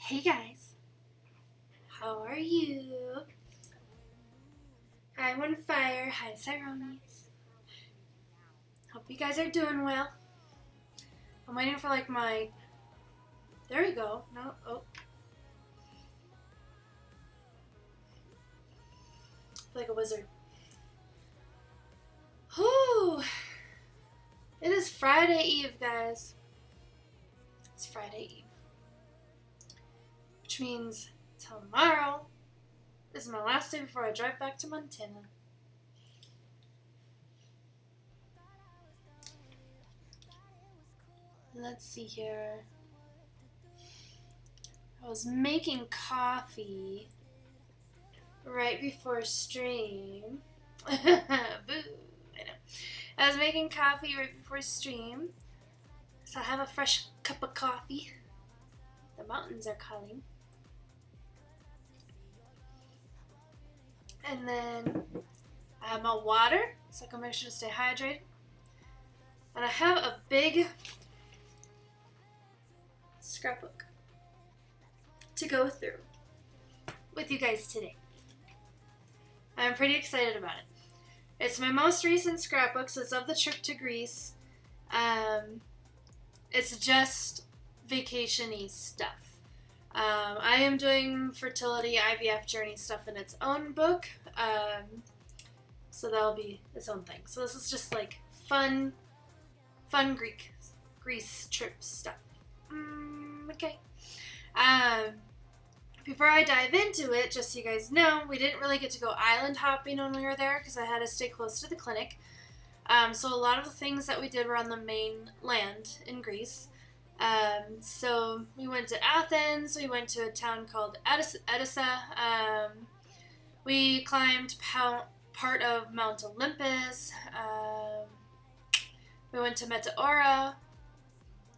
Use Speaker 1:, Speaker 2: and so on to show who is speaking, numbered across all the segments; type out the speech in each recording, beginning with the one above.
Speaker 1: Hey guys, how are you? I'm on fire. Hi, Cyrones. Hope you guys are doing well. I'm waiting for my. There we go. No, oh. I feel like a wizard. Whew. It is Friday Eve, guys. It's Friday Eve. Which means tomorrow is my last day before I drive back to Montana. Let's see here. I was making coffee right before stream. Boo! I know. I was making coffee right before stream. So I have a fresh cup of coffee. The mountains are calling. And then I have my water, so I can make sure to stay hydrated. And I have a big scrapbook to go through with you guys today. I'm pretty excited about it. It's my most recent scrapbook, so it's of the trip to Greece. It's just vacation-y stuff. I am doing fertility IVF journey stuff in its own book, so that'll be its own thing. So this is just like fun Greece trip stuff. Okay. Before I dive into it, just so you guys know, we didn't really get to go island hopping when we were there because I had to stay close to the clinic. So a lot of the things that we did were on the mainland in Greece. So we went to Athens, we went to a town called Edessa, we climbed part of Mount Olympus, we went to Meteora.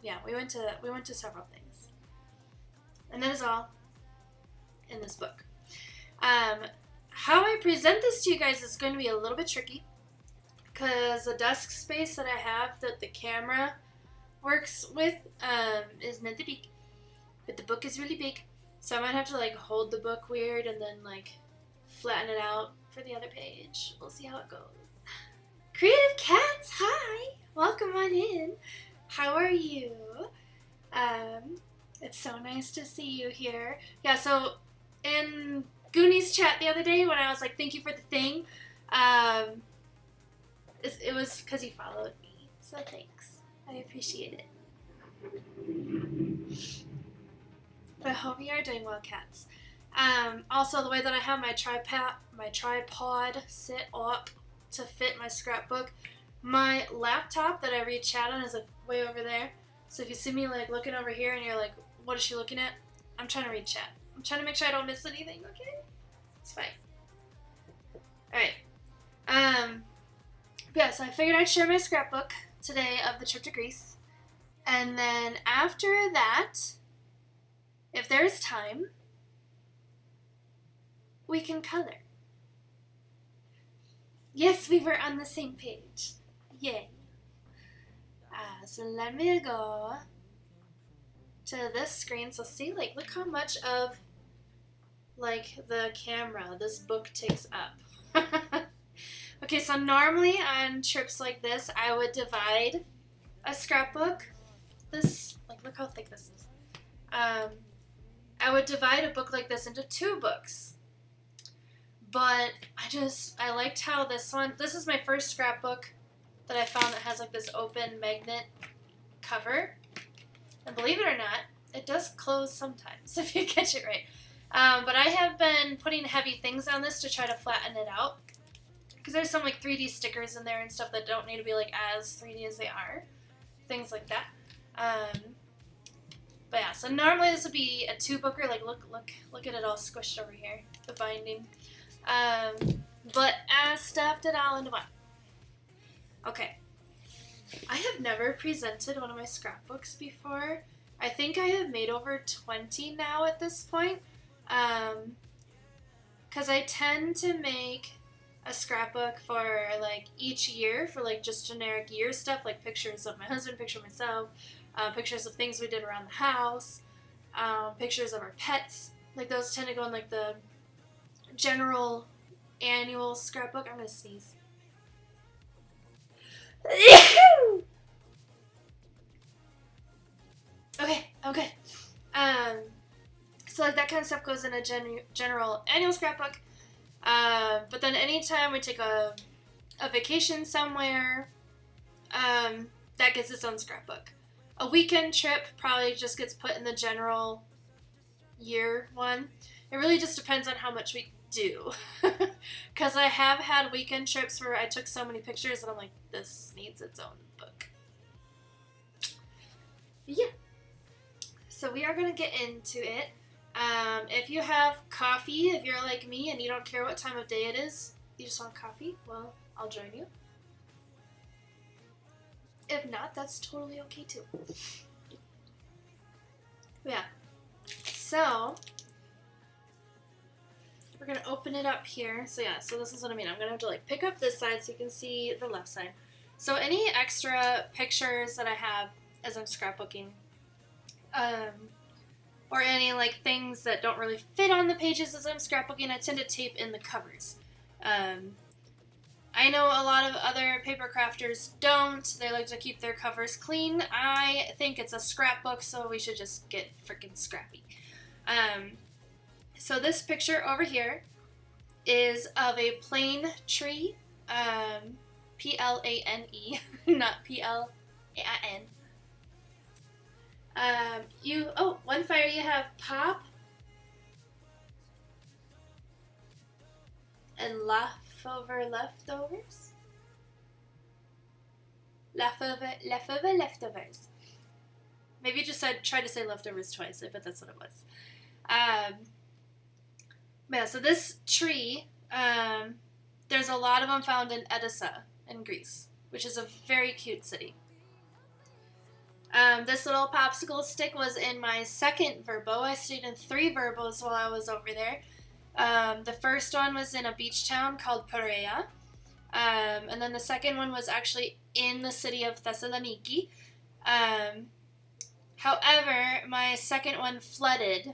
Speaker 1: Yeah, we went to several things. And that is all in this book. How I present this to you guys is going to be a little bit tricky because the desk space that I have that the camera works with is meant to be, but the book is really big, so I might have to hold the book weird and then flatten it out for the other page. We'll see how it goes. Creative Cats, hi, welcome on in. How are you? It's so nice to see you here. Yeah, so in Goonies chat the other day when I was like, thank you for the thing, it was because you followed me, so thanks. I appreciate it. But I hope you are doing well, cats. Also, the way that I have my tripod sit up to fit my scrapbook, my laptop that I read chat on is way over there. So if you see me looking over here and you're like, what is she looking at? I'm trying to read chat. I'm trying to make sure I don't miss anything, okay? It's fine. Alright. Yeah, so I figured I'd share my scrapbook today of the trip to Greece. And then after that, if there's time, we can color. Yes, we were on the same page. Yay. So let me go to this screen. So see, look how much of, the camera this book takes up. Okay, so normally on trips like this, I would divide a scrapbook. This, look how thick this is. I would divide a book like this into two books. But I liked how this is my first scrapbook that I found that has this open magnet cover. And believe it or not, it does close sometimes if you catch it right. But I have been putting heavy things on this to try to flatten it out. Because there's some 3D stickers in there and stuff that don't need to be as 3D as they are. Things like that. But yeah, so normally this would be a two-booker. Look at it all squished over here. The binding. But I stuffed it all into one. Okay. I have never presented one of my scrapbooks before. I think I have made over 20 now at this point. Because I tend to make a scrapbook for each year for just generic year stuff, pictures of my husband, picture of myself, pictures of things we did around the house, pictures of our pets. Like those tend to go in like the general annual scrapbook. I'm gonna sneeze. Okay, okay. So like that kind of stuff goes in a general annual scrapbook. But then anytime we take a vacation somewhere, that gets its own scrapbook. A weekend trip probably just gets put in the general year one. It really just depends on how much we do. Because I have had weekend trips where I took so many pictures that I'm like, this needs its own book. Yeah. So we are going to get into it. If you have coffee, if you're like me and you don't care what time of day it is, you just want coffee, well, I'll join you. If not, that's totally okay too. Yeah. So, we're going to open it up here. So yeah, so this is what I mean. I'm going to have to like pick up this side so you can see the left side. So any extra pictures that I have as I'm scrapbooking, or any like things that don't really fit on the pages as I'm scrapbooking, I tend to tape in the covers. I know a lot of other paper crafters don't. They like to keep their covers clean. I think it's a scrapbook, so we should just get freaking scrappy. So this picture over here is of a plane tree, Plane, not Plain. One fire you have Pop and leftovers. Leftovers. Maybe you just try to say leftovers twice. I bet that's what it was. Yeah, so this tree, there's a lot of them found in Edessa in Greece, which is a very cute city. This little popsicle stick was in my second Verbo. I stayed in 3 Verbos while I was over there. The first one was in a beach town called Perea. And then the second one was actually in the city of Thessaloniki. However, my second one flooded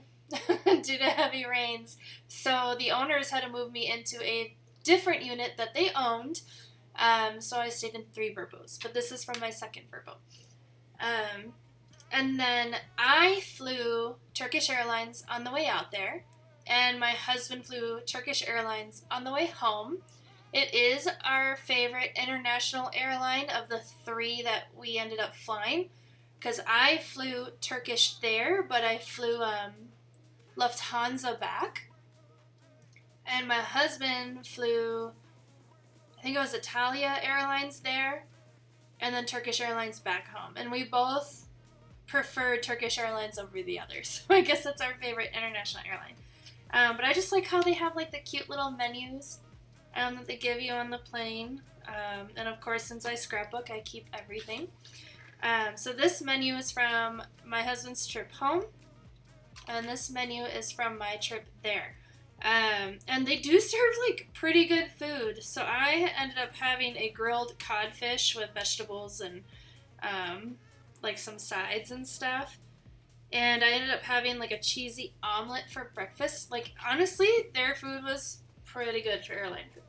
Speaker 1: due to heavy rains, so the owners had to move me into a different unit that they owned. So I stayed in 3 Verbos, but this is from my second Verbo. And then I flew Turkish Airlines on the way out there, and my husband flew Turkish Airlines on the way home. It is our favorite international airline of the 3 that we ended up flying, because I flew Turkish there, but I flew Lufthansa back. And my husband flew, I think it was Italia Airlines there, and then Turkish Airlines back home. And we both preferred Turkish Airlines over the others. So I guess that's our favorite international airline. But I just like how they have like the cute little menus that they give you on the plane. And of course, since I scrapbook, I keep everything. So this menu is from my husband's trip home, and this menu is from my trip there. And they do serve like pretty good food. So I ended up having a grilled codfish with vegetables and like some sides and stuff. And I ended up having like a cheesy omelet for breakfast. Like honestly, their food was pretty good for airline food.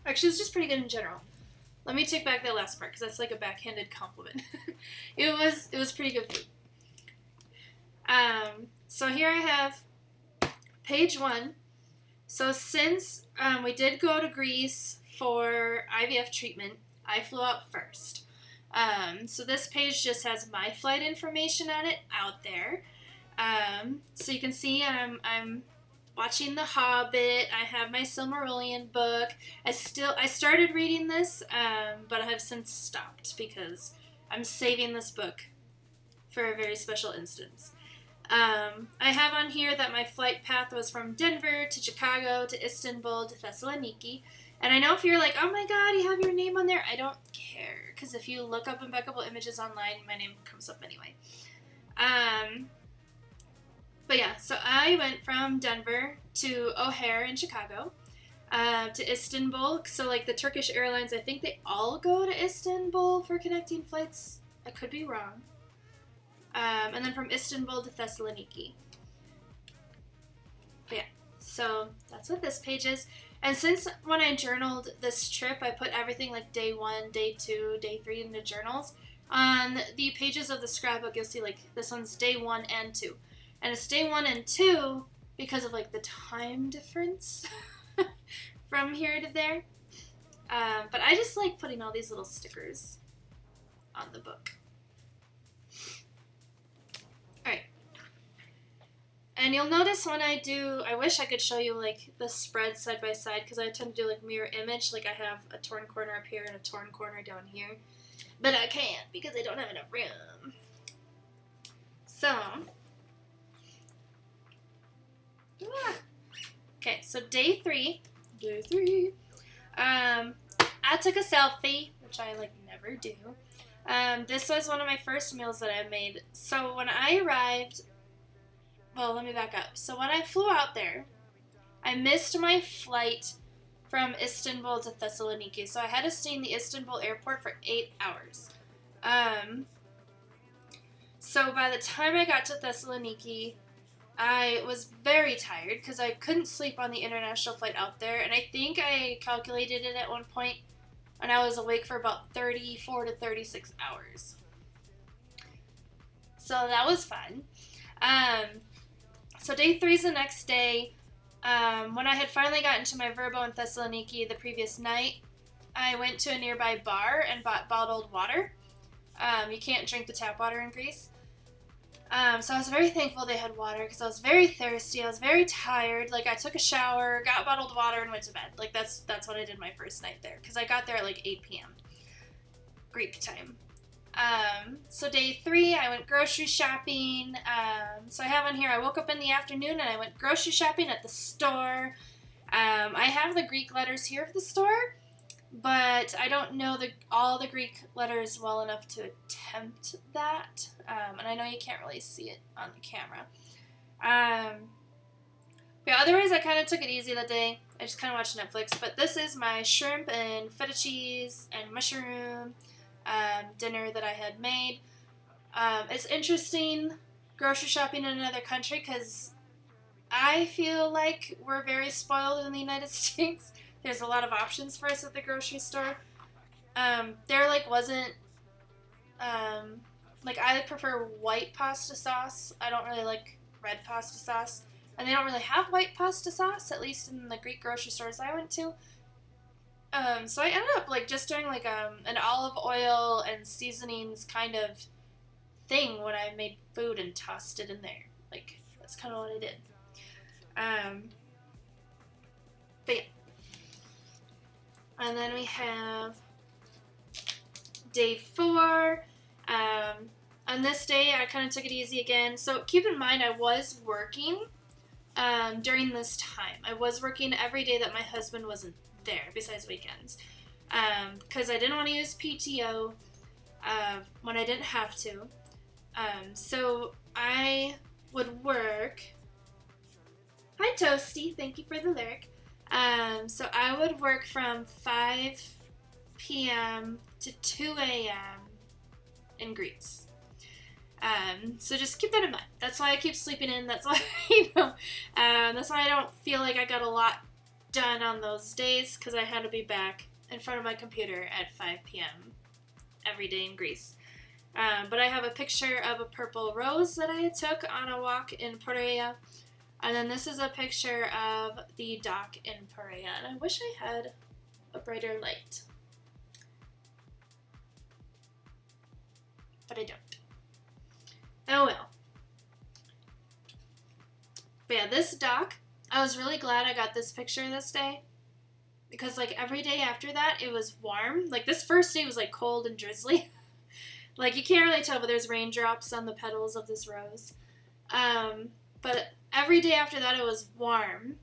Speaker 1: Actually, it's just pretty good in general. Let me take back that last part because that's like a backhanded compliment. It was pretty good food. So here I have page 1. So since we did go to Greece for IVF treatment, I flew out first. So this page just has my flight information on it out there. So you can see I'm watching The Hobbit. I have my Silmarillion book. I started reading this, but I have since stopped because I'm saving this book for a very special instance. I have on here that my flight path was from Denver to Chicago to Istanbul to Thessaloniki. And I know if you're like, oh my god, you have your name on there, I don't care. Because if you look up Imbeccable Images online, my name comes up anyway. But yeah, so I went from Denver to O'Hare in Chicago, to Istanbul. So like the Turkish Airlines, I think they all go to Istanbul for connecting flights. I could be wrong. and then from Istanbul to Thessaloniki. But yeah, so that's what this page is. And since when I journaled this trip, I put everything like day 1, day 2, day 3 into journals. On the pages of the scrapbook, you'll see like this one's day 1 and 2. And it's day 1 and 2 because of like the time difference from here to there. But I just like putting all these little stickers on the book. Alright. And you'll notice when I do, I wish I could show you like the spread side by side because I tend to do like mirror image. Like I have a torn corner up here and a torn corner down here. But I can't because I don't have enough room. So, okay, so day 3. I took a selfie, which I like never do. This was one of my first meals that I made. So when I arrived, well, let me back up. So when I flew out there, I missed my flight from Istanbul to Thessaloniki. So I had to stay in the Istanbul airport for 8 hours. So by the time I got to Thessaloniki, I was very tired because I couldn't sleep on the international flight out there. And I think I calculated it at one point and I was awake for about 34 to 36 hours. So that was fun. So day 3 is the next day. When I had finally gotten to my Verbo in Thessaloniki the previous night, I went to a nearby bar and bought bottled water. You can't drink the tap water in Greece. So I was very thankful they had water because I was very thirsty. I was very tired. Like I took a shower, got bottled water, and went to bed. Like that's what I did my first night there because I got there at like 8 p.m. Greek time. So day 3, I went grocery shopping. So I have on here, I woke up in the afternoon and I went grocery shopping at the store. I have the Greek letters here at the store, but I don't know all the Greek letters well enough to attempt that. And I know you can't really see it on the camera. But otherwise, I kind of took it easy that day. I just kind of watched Netflix. But this is my shrimp and feta cheese and mushroom dinner that I had made. It's interesting grocery shopping in another country because I feel like we're very spoiled in the United States. There's a lot of options for us at the grocery store. There wasn't I prefer white pasta sauce. I don't really like red pasta sauce. And they don't really have white pasta sauce, at least in the Greek grocery stores I went to. So I ended up just doing an olive oil and seasonings kind of thing when I made food and tossed it in there. That's kind of what I did. But yeah. And then we have day 4. On this day, I kind of took it easy again. So keep in mind, I was working during this time. I was working every day that my husband wasn't there, besides weekends. Because I didn't want to use PTO when I didn't have to. So I would work. Hi, Toasty. Thank you for the lyric. So I would work from 5 p.m. to 2 a.m. in Greece. So just keep that in mind. That's why I keep sleeping in. That's why, that's why I don't feel like I got a lot done on those days, because I had to be back in front of my computer at 5 p.m. every day in Greece. But I have a picture of a purple rose that I took on a walk in Perea. And then this is a picture of the dock in Perea. And I wish I had a brighter light. But I don't. Oh well. But yeah, this dock, I was really glad I got this picture this day. Because every day after that, it was warm. This first day was cold and drizzly. You can't really tell, but there's raindrops on the petals of this rose. But every day after that, it was warm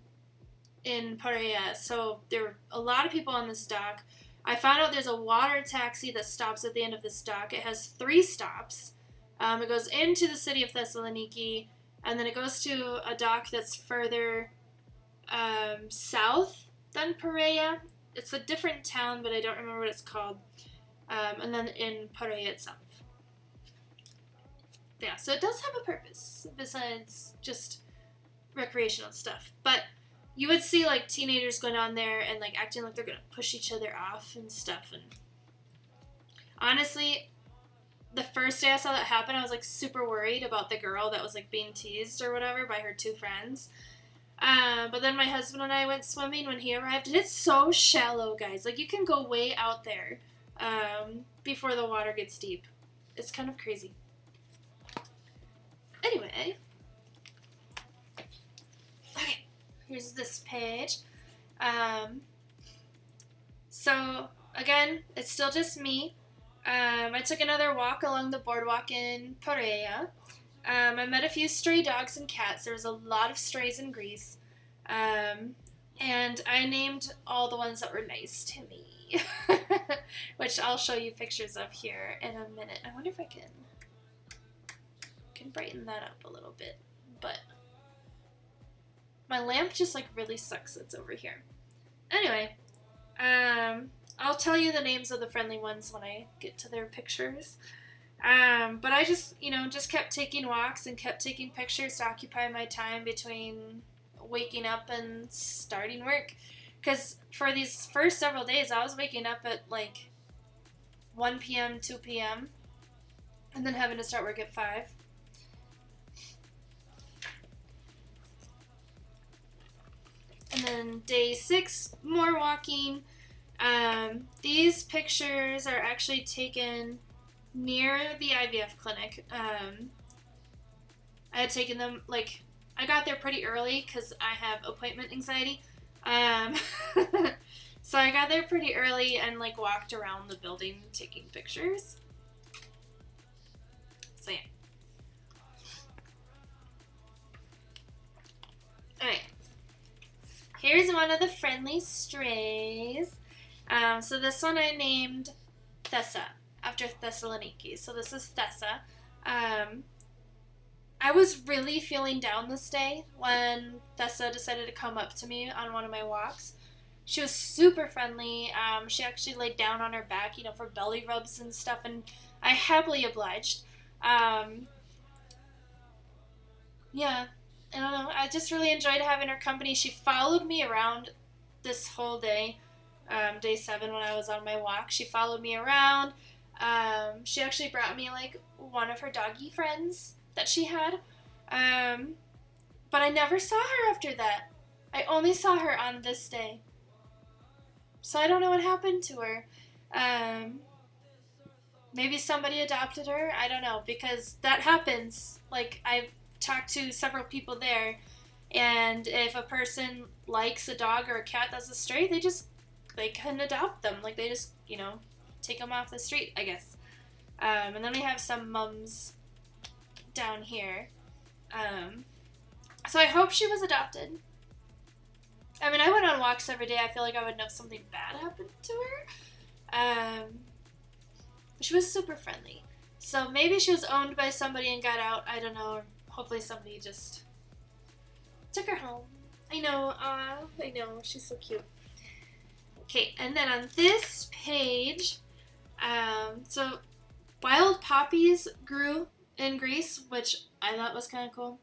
Speaker 1: in Perea. So there were a lot of people on this dock. I found out there's a water taxi that stops at the end of this dock. It has 3 stops. It goes into the city of Thessaloniki, and then it goes to a dock that's further south than Perea. It's a different town, but I don't remember what it's called. And then in Perea itself. yeah, so it does have a purpose besides just recreational stuff. But you would see like teenagers going on there and like acting like they're gonna push each other off and stuff. And honestly, the first day I saw that happen, I was like super worried about the girl that was like being teased or whatever by her two friends. But then my husband and I went swimming when he arrived, and it's so shallow, guys. Like, you can go way out there before the water gets deep. It's kind of crazy. Anyway, okay, here's this page. So, again, it's still just me. I took another walk along the boardwalk in Perea. I met a few stray dogs and cats. There was a lot of strays in Greece. And I named all the ones that were nice to me, which I'll show you pictures of here in a minute. I wonder if I can brighten that up a little bit, but my lamp just like really sucks. It's over here. Anyway, I'll tell you the names of the friendly ones when I get to their pictures. But I just, just kept taking walks and kept taking pictures to occupy my time between waking up and starting work. Because for these first several days, I was waking up at like 1 p.m., 2 p.m., and then having to start work at 5. And then day 6, more walking. These pictures are actually taken near the IVF clinic. I had taken them, like, I got there pretty early because I have appointment anxiety. So I got there pretty early and, like, walked around the building taking pictures. So, yeah. Alright. Here's one of the friendly strays. So this one I named Thessa, after Thessaloniki. So this is Thessa. I was really feeling down this day when Thessa decided to come up to me on one of my walks. She was super friendly. She actually laid down on her back, for belly rubs and stuff, and I happily obliged. Yeah, I don't know. I just really enjoyed having her company. She followed me around this whole day, day 7 when I was on my walk. She followed me around. She actually brought me, like, one of her doggy friends that she had. But I never saw her after that. I only saw her on this day. So I don't know what happened to her. Maybe somebody adopted her. I don't know, because that happens. Like, I've talked to several people there, and if a person likes a dog or a cat that's a stray, they can adopt them. Like, they just, take them off the street, I guess. And then we have some mums down here. So I hope she was adopted. I mean, I went on walks every day. I feel like I would know if something bad happened to her. She was super friendly. So maybe she was owned by somebody and got out. I don't know. Or hopefully somebody just took her home. I know. She's so cute. Okay, and then on this page, so wild poppies grew in Greece, which I thought was kind of cool.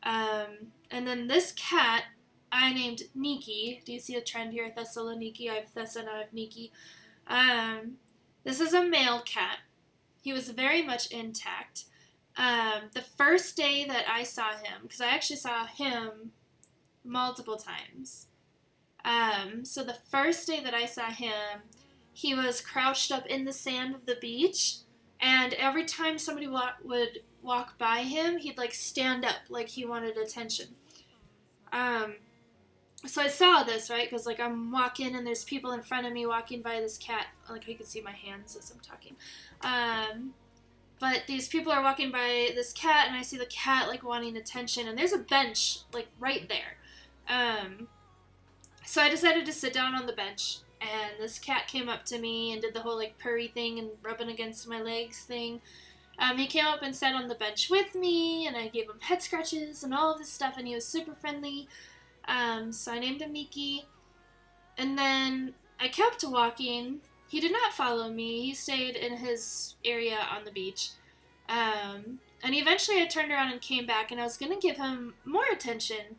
Speaker 1: And then this cat I named Niki. Do you see a trend here? Thessaloniki. I have Thessa and I have Niki. This is a male cat. He was very much intact. The first day that I saw him, because I actually saw him multiple times. So the first day that I saw him, he was crouched up in the sand of the beach, and every time somebody would walk by him, he'd like stand up like he wanted attention. So I saw this, right, because like I'm walking and there's people in front of me walking by this cat. Like you can see my hands as I'm talking. But these people are walking by this cat, and I see the cat like wanting attention, and there's a bench like right there. So I decided to sit down on the bench, and this cat came up to me and did the whole like purry thing and rubbing against my legs thing. He came up and sat on the bench with me, and I gave him head scratches and all of this stuff, and he was super friendly. So I named him Miki, and then I kept walking. He did not follow me. He stayed in his area on the beach. And eventually I turned around and came back, and I was going to give him more attention,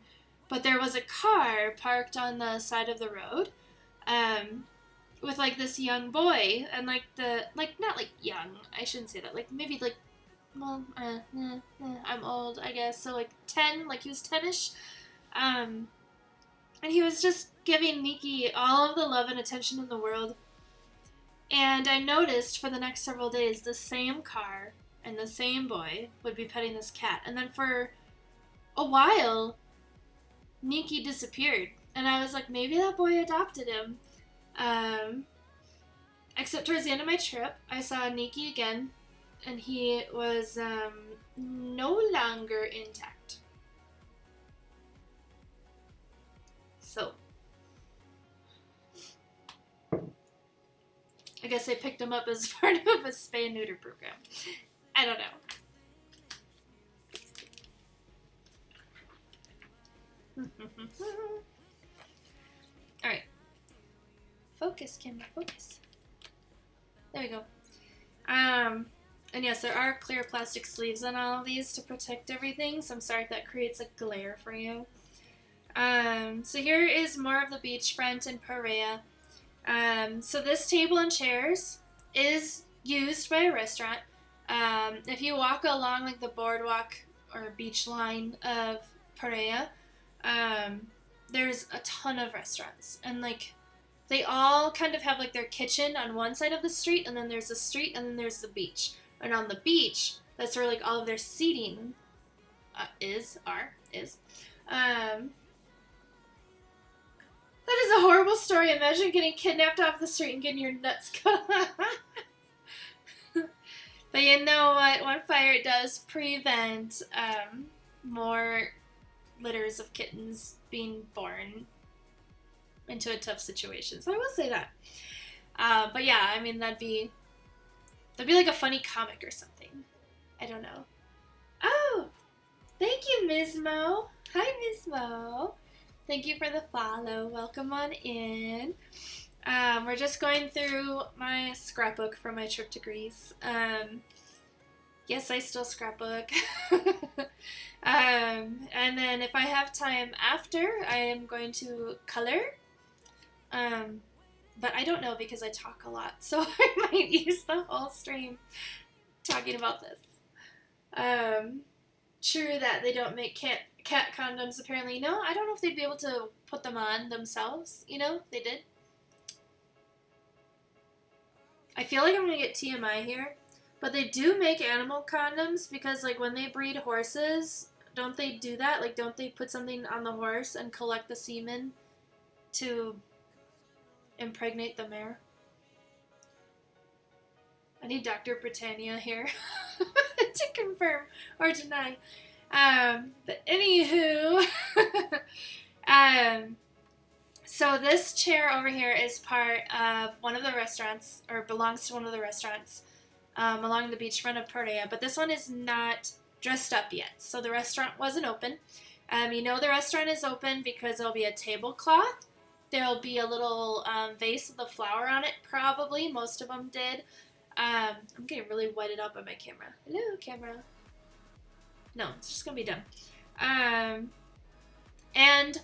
Speaker 1: but there was a car parked on the side of the road, with like this young boy, and like not like young, I shouldn't say that, like maybe like, well, I'm old, I guess, so like 10, like he was 10ish, and he was just giving Nikki all of the love and attention in the world. And I noticed for the next several days the same car and the same boy would be petting this cat. And then for a while, Nikki disappeared. And I was like, maybe that boy adopted him. Except towards the end of my trip, I saw Nikki again, and he was no longer intact. So I guess I picked him up as part of a spay and neuter program. I don't know. Alright. Focus, camera, focus. There we go. And yes, there are clear plastic sleeves on all of these to protect everything, so I'm sorry if that creates a glare for you. So here is more of the beachfront in Paria. So this table and chairs is used by a restaurant. If you walk along like the boardwalk or beach line of Paria, there's a ton of restaurants, and like they all kind of have like their kitchen on one side of the street, and then there's the street, and then there's the beach. And on the beach, that's where like all of their seating is. That is a horrible story. Imagine getting kidnapped off the street and getting your nuts cut off. But you know what? One fire does prevent more litters of kittens being born into a tough situation. So I will say that. But yeah, I mean, that'd be like a funny comic or something. I don't know. Oh, thank you, Ms. Mo. Hi, Ms. Mo. Thank you for the follow. Welcome on in. We're just going through my scrapbook from my trip to Greece. Yes, I still scrapbook. And then if I have time after, I am going to color. But I don't know because I talk a lot, so I might use the whole stream talking about this. True that they don't make cat condoms, apparently. No, I don't know if they'd be able to put them on themselves, you know? They did. I feel like I'm going to get TMI here, but they do make animal condoms because, like, when they breed horses, don't they do that? Like, don't they put something on the horse and collect the semen to impregnate the mare? I need Dr. Britannia here to confirm or deny. But anywho, so this chair over here is part of one of the restaurants, or belongs to one of the restaurants along the beachfront of Paria, but this one is not dressed up yet, so the restaurant wasn't open. You know the restaurant is open because there'll be a tablecloth, there'll be a little vase with a flower on it, probably, most of them did. I'm getting really wetted up on my camera. Hello, camera. No, it's just gonna be done. And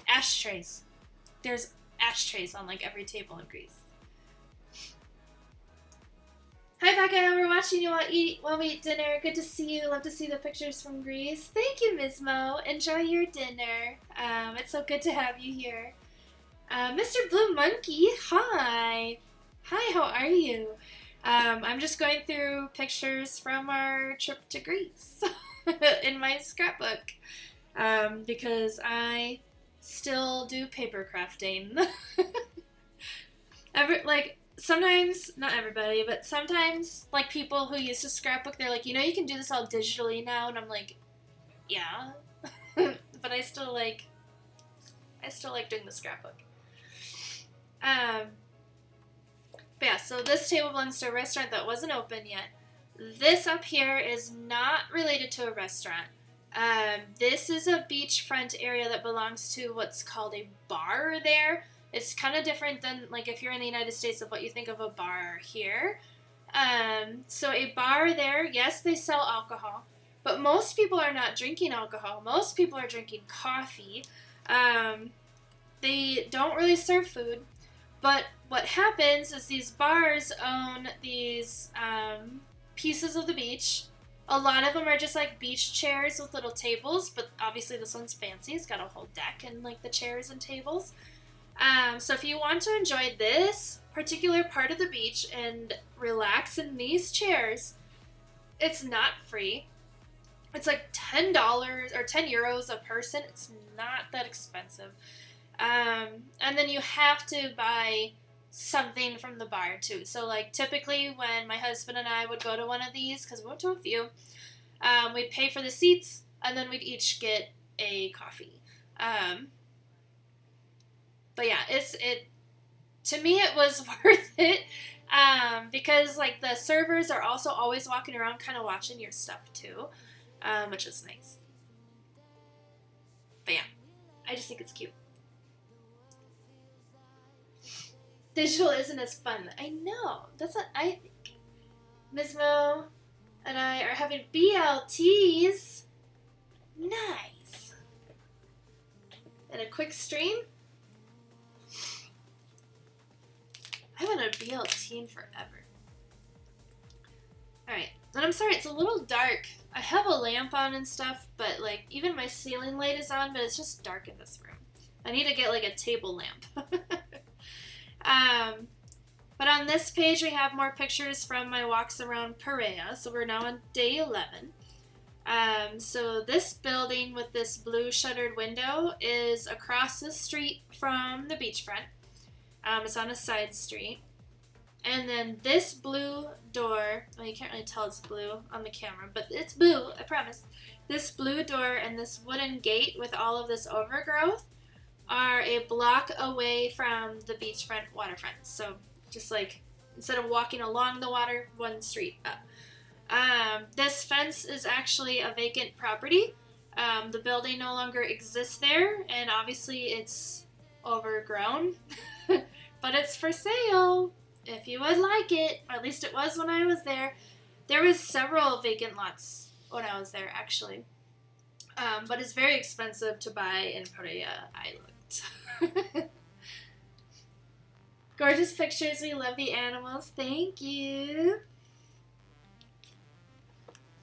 Speaker 1: ashtrays. There's ashtrays on like every table in Greece. Hi Becca, we're watching you while we eat dinner. Good to see you. Love to see the pictures from Greece. Thank you, Ms. Mo. Enjoy your dinner. It's so good to have you here. Mr. Blue Monkey, hi. Hi, how are you? I'm just going through pictures from our trip to Greece in my scrapbook because I still do paper crafting. Sometimes, not everybody, but sometimes, like, people who used to scrapbook, they're like, you know, you can do this all digitally now, and I'm like, yeah, but I still like doing the scrapbook. But yeah, so this table belongs to a restaurant that wasn't open yet. This up here is not related to a restaurant. This is a beachfront area that belongs to what's called a bar there. It's kind of different than, like, if you're in the United States of what you think of a bar here. So a bar there, yes, they sell alcohol, but most people are not drinking alcohol. Most people are drinking coffee. They don't really serve food, but what happens is these bars own these pieces of the beach. A lot of them are just like beach chairs with little tables, but obviously this one's fancy. It's got a whole deck and like the chairs and tables. So if you want to enjoy this particular part of the beach and relax in these chairs, it's not free. It's like $10 or €10 a person. It's not that expensive. And then you have to buy something from the bar too. So like typically when my husband and I would go to one of these, because we went to a few, we'd pay for the seats and then we'd each get a coffee. But yeah, to me it was worth it, because like the servers are also always walking around kind of watching your stuff too, which is nice. But yeah, I just think it's cute. Digital isn't as fun. I know. That's what I think. Mismo and I are having BLTs. Nice. And a quick stream. I haven't had a BLT in forever. Alright. And I'm sorry, it's a little dark. I have a lamp on and stuff, but like even my ceiling light is on, but it's just dark in this room. I need to get like a table lamp. But on this page we have more pictures from my walks around Perea. So we're now on day 11. So this building with this blue shuttered window is across the street from the beachfront. It's on a side street. And then this blue door, well, you can't really tell it's blue on the camera, but it's blue, I promise. This blue door and this wooden gate with all of this overgrowth are a block away from the beachfront waterfront. So just like instead of walking along the water, one street up. This fence is actually a vacant property. The building no longer exists there, and obviously it's overgrown, but it's for sale if you would like it. Or at least it was when I was there. There was several vacant lots when I was there, actually. But it's very expensive to buy in Perea Island. Gorgeous pictures. We love the animals. Thank you.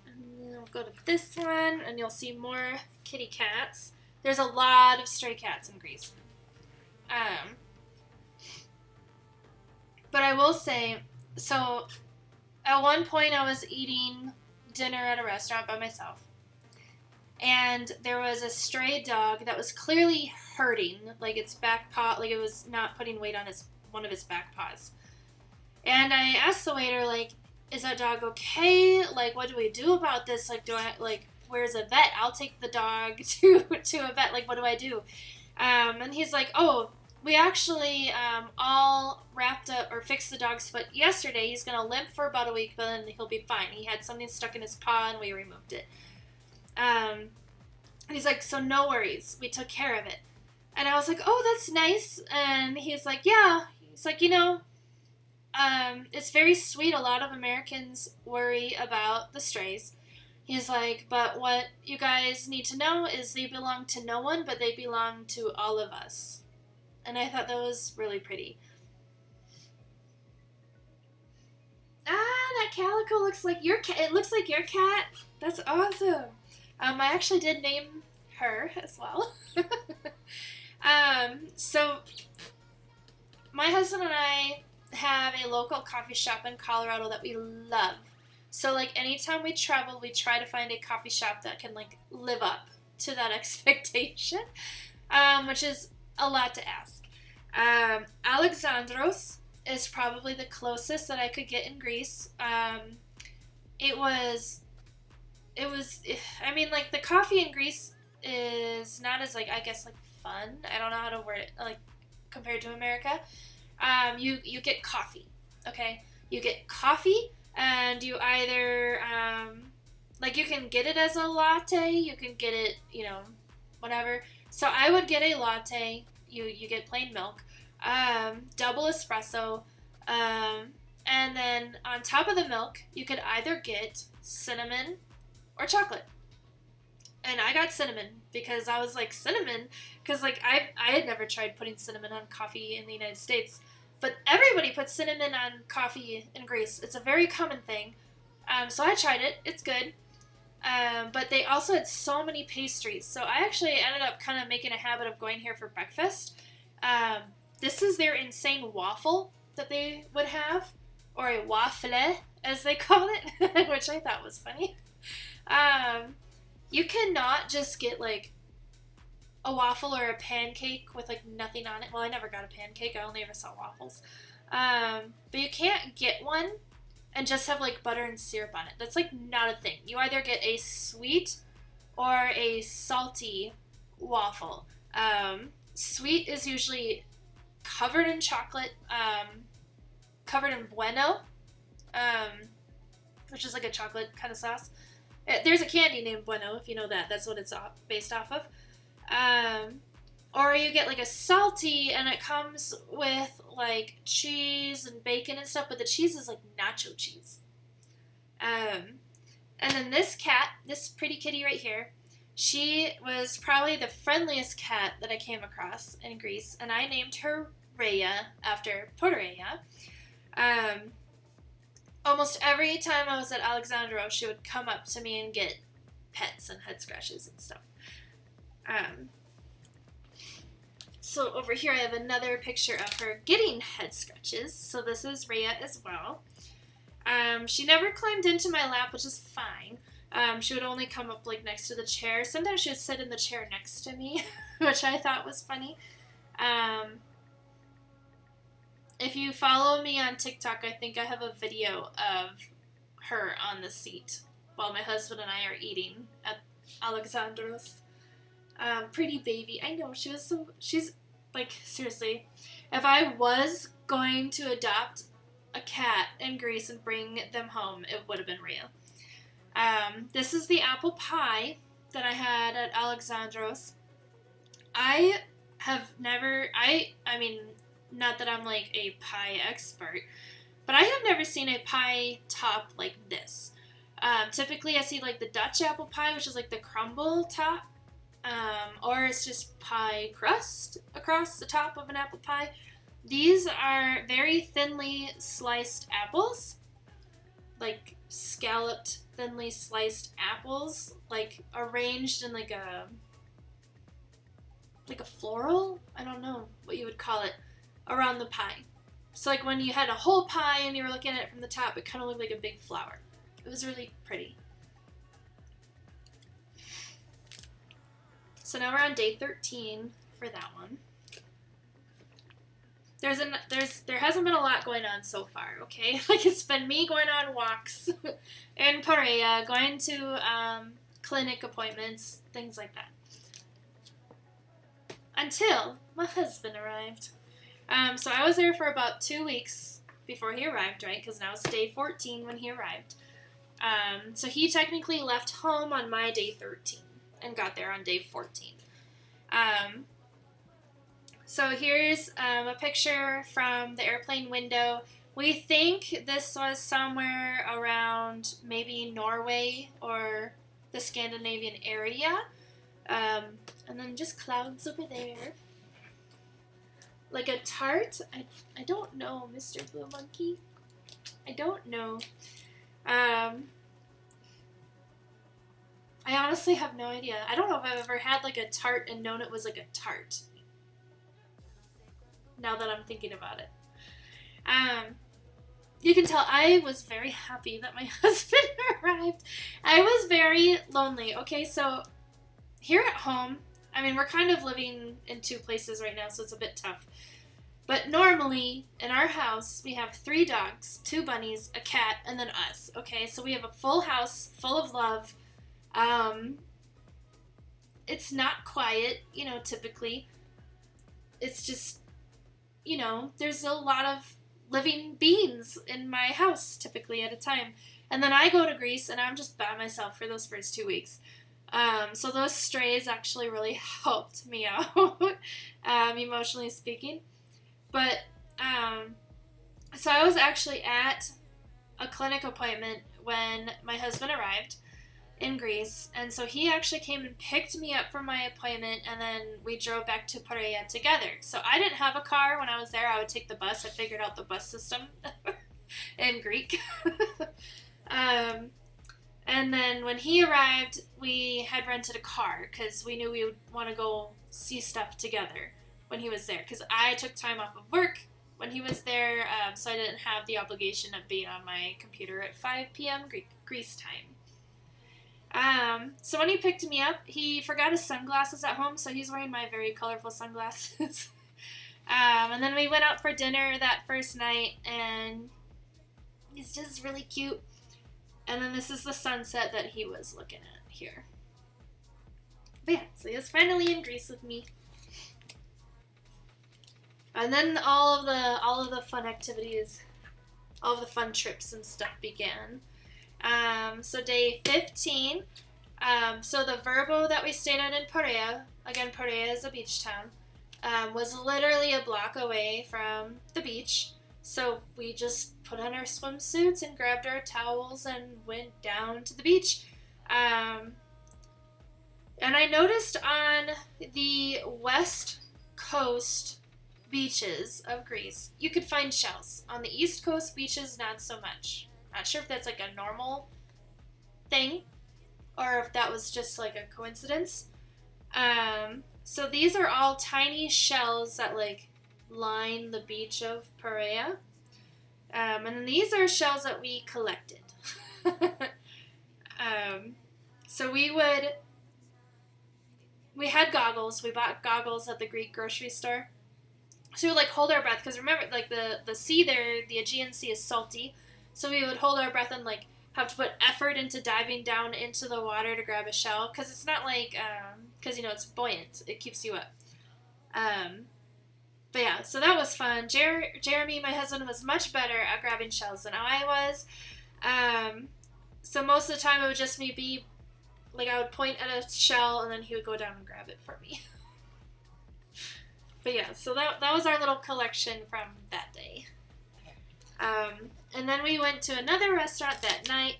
Speaker 1: And then we'll go to this one, and you'll see more kitty cats. There's a lot of stray cats in Greece. But I will say, so at one point I was eating dinner at a restaurant by myself. And there was a stray dog that was clearly hurting, like its back paw, like it was not putting weight on one of its back paws. And I asked the waiter, like, is that dog okay? Like, what do we do about this? Like, where's a vet? I'll take the dog to a vet. Like, what do I do? And he's like, oh, we actually all wrapped up or fixed the dog's foot yesterday. He's going to limp for about a week, but then he'll be fine. He had something stuck in his paw, and we removed it. And he's like, so no worries. We took care of it. And I was like, oh, that's nice. And he's like, yeah. He's like, it's very sweet. A lot of Americans worry about the strays. He's like, but what you guys need to know is they belong to no one, but they belong to all of us. And I thought that was really pretty. That calico looks like your cat. It looks like your cat. That's awesome. I actually did name her as well. So my husband and I have a local coffee shop in Colorado that we love. So like anytime we travel, we try to find a coffee shop that can like live up to that expectation, which is a lot to ask. Alexandros is probably the closest that I could get in Greece. It was, I mean, like, the coffee in Greece is not as, like, I guess, like, fun. I don't know how to word it, like, compared to America. You get coffee, okay? You get coffee, and you either, like, you can get it as a latte, you can get it, whatever. So I would get a latte. You get plain milk, double espresso, and And then on top of the milk, you could either get cinnamon or chocolate. And I got cinnamon because I was like, cinnamon? Because like I had never tried putting cinnamon on coffee in the United States. But everybody puts cinnamon on coffee in Greece. It's a very common thing. So I tried it. It's good. But they also had so many pastries. So I actually ended up kind of making a habit of going here for breakfast. This is their insane waffle that they would have. Or a waffle, as they call it. Which I thought was funny. You cannot just get like a waffle or a pancake with like nothing on it. Well, I never got a pancake. I only ever saw waffles. But you can't get one and just have like butter and syrup on it. That's like not a thing. You either get a sweet or a salty waffle. Sweet is usually covered in chocolate, covered in bueno, which is like a chocolate kind of sauce. There's a candy named Bueno, if you know that. That's what it's based off of. Or you get like a salty, and it comes with like cheese and bacon and stuff, but the cheese is like nacho cheese. And then this cat, this pretty kitty right here, she was probably the friendliest cat that I came across in Greece, and I named her Rhea after Poteria. Almost every time I was at Alexandros, she would come up to me and get pets and head scratches and stuff. So over here I have another picture of her getting head scratches. So this is Rhea as well. She never climbed into my lap, which is fine. She would only come up like next to the chair. Sometimes she would sit in the chair next to me, which I thought was funny. If you follow me on TikTok, I think I have a video of her on the seat while my husband and I are eating at Alexandros. Pretty baby. I know, she's like, seriously, if I was going to adopt a cat in Greece and bring them home, it would have been Rhea. This is the apple pie that I had at Alexandros. I have never, I mean, not that I'm like a pie expert, but I have never seen a pie top like this. Typically I see like the Dutch apple pie, which is like the crumble top, or it's just pie crust across the top of an apple pie. These are very thinly sliced apples, like scalloped, thinly sliced apples, like arranged in like a floral, I don't know what you would call it, around the pie. So like when you had a whole pie and you were looking at it from the top, it kind of looked like a big flower. It was really pretty. So now we're on day 13 for that one. There hasn't been a lot going on so far, okay? Like it's been me going on walks in Paria, going to clinic appointments, things like that. Until my husband arrived. So I was there for about 2 weeks before he arrived, right? Because now it's day 14 when he arrived. So he technically left home on my day 13 and got there on day 14. So here's a picture from the airplane window. We think this was somewhere around maybe Norway or the Scandinavian area. And then just clouds over there. Like a tart? I don't know, Mr. Blue Monkey. I don't know. I honestly have no idea. I don't know if I've ever had like a tart and known it was like a tart. Now that I'm thinking about it. You can tell I was very happy that my husband arrived. I was very lonely. Okay, so here at home, I mean, we're kind of living in 2 places right now, so it's a bit tough. But normally, in our house, we have 3 dogs, 2 bunnies, a cat, and then us. Okay, so we have a full house, full of love. It's not quiet, you know, typically. It's just, you know, there's a lot of living beings in my house, typically, at a time. And then I go to Greece, and I'm just by myself for those first 2 weeks. So those strays actually really helped me out, emotionally speaking. But So I was actually at a clinic appointment when my husband arrived in Greece, and so he actually came and picked me up from my appointment, and then we drove back to Paria together. So I didn't have a car when I was there. I would take the bus. I figured out the bus system in Greek. And then when he arrived, we had rented a car because we knew we would want to go see stuff together when he was there, because I took time off of work when he was there, so I didn't have the obligation of being on my computer at 5 p.m. Greece time. So when he picked me up, he forgot his sunglasses at home, so he's wearing my very colorful sunglasses. And then we went out for dinner that first night, and he's just really cute. And then this is the sunset that he was looking at here. But yeah, so he was finally in Greece with me. And then all of the fun activities, all of the fun trips and stuff began. So day 15, so the Verbo that we stayed at in Paria, again, Paria is a beach town, was literally a block away from the beach. So we just put on our swimsuits and grabbed our towels and went down to the beach. And I noticed on the west coast beaches of Greece, you could find shells. On the east coast beaches, not so much. Not sure if that's like a normal thing or if that was just like a coincidence. So these are all tiny shells that like line the beach of Paria. And then these are shells that we collected. So we had goggles. We bought goggles at the Greek grocery store. So we would like hold our breath, because remember, like the sea there, the Aegean Sea is salty. So we would hold our breath and like have to put effort into diving down into the water to grab a shell, because it's not like, because it's buoyant. It keeps you up. But yeah, so that was fun. Jeremy, my husband, was much better at grabbing shells than I was. So most of the time it would just be like I would point at a shell and then he would go down and grab it for me. But yeah, so that was our little collection from that day. And then we went to another restaurant that night,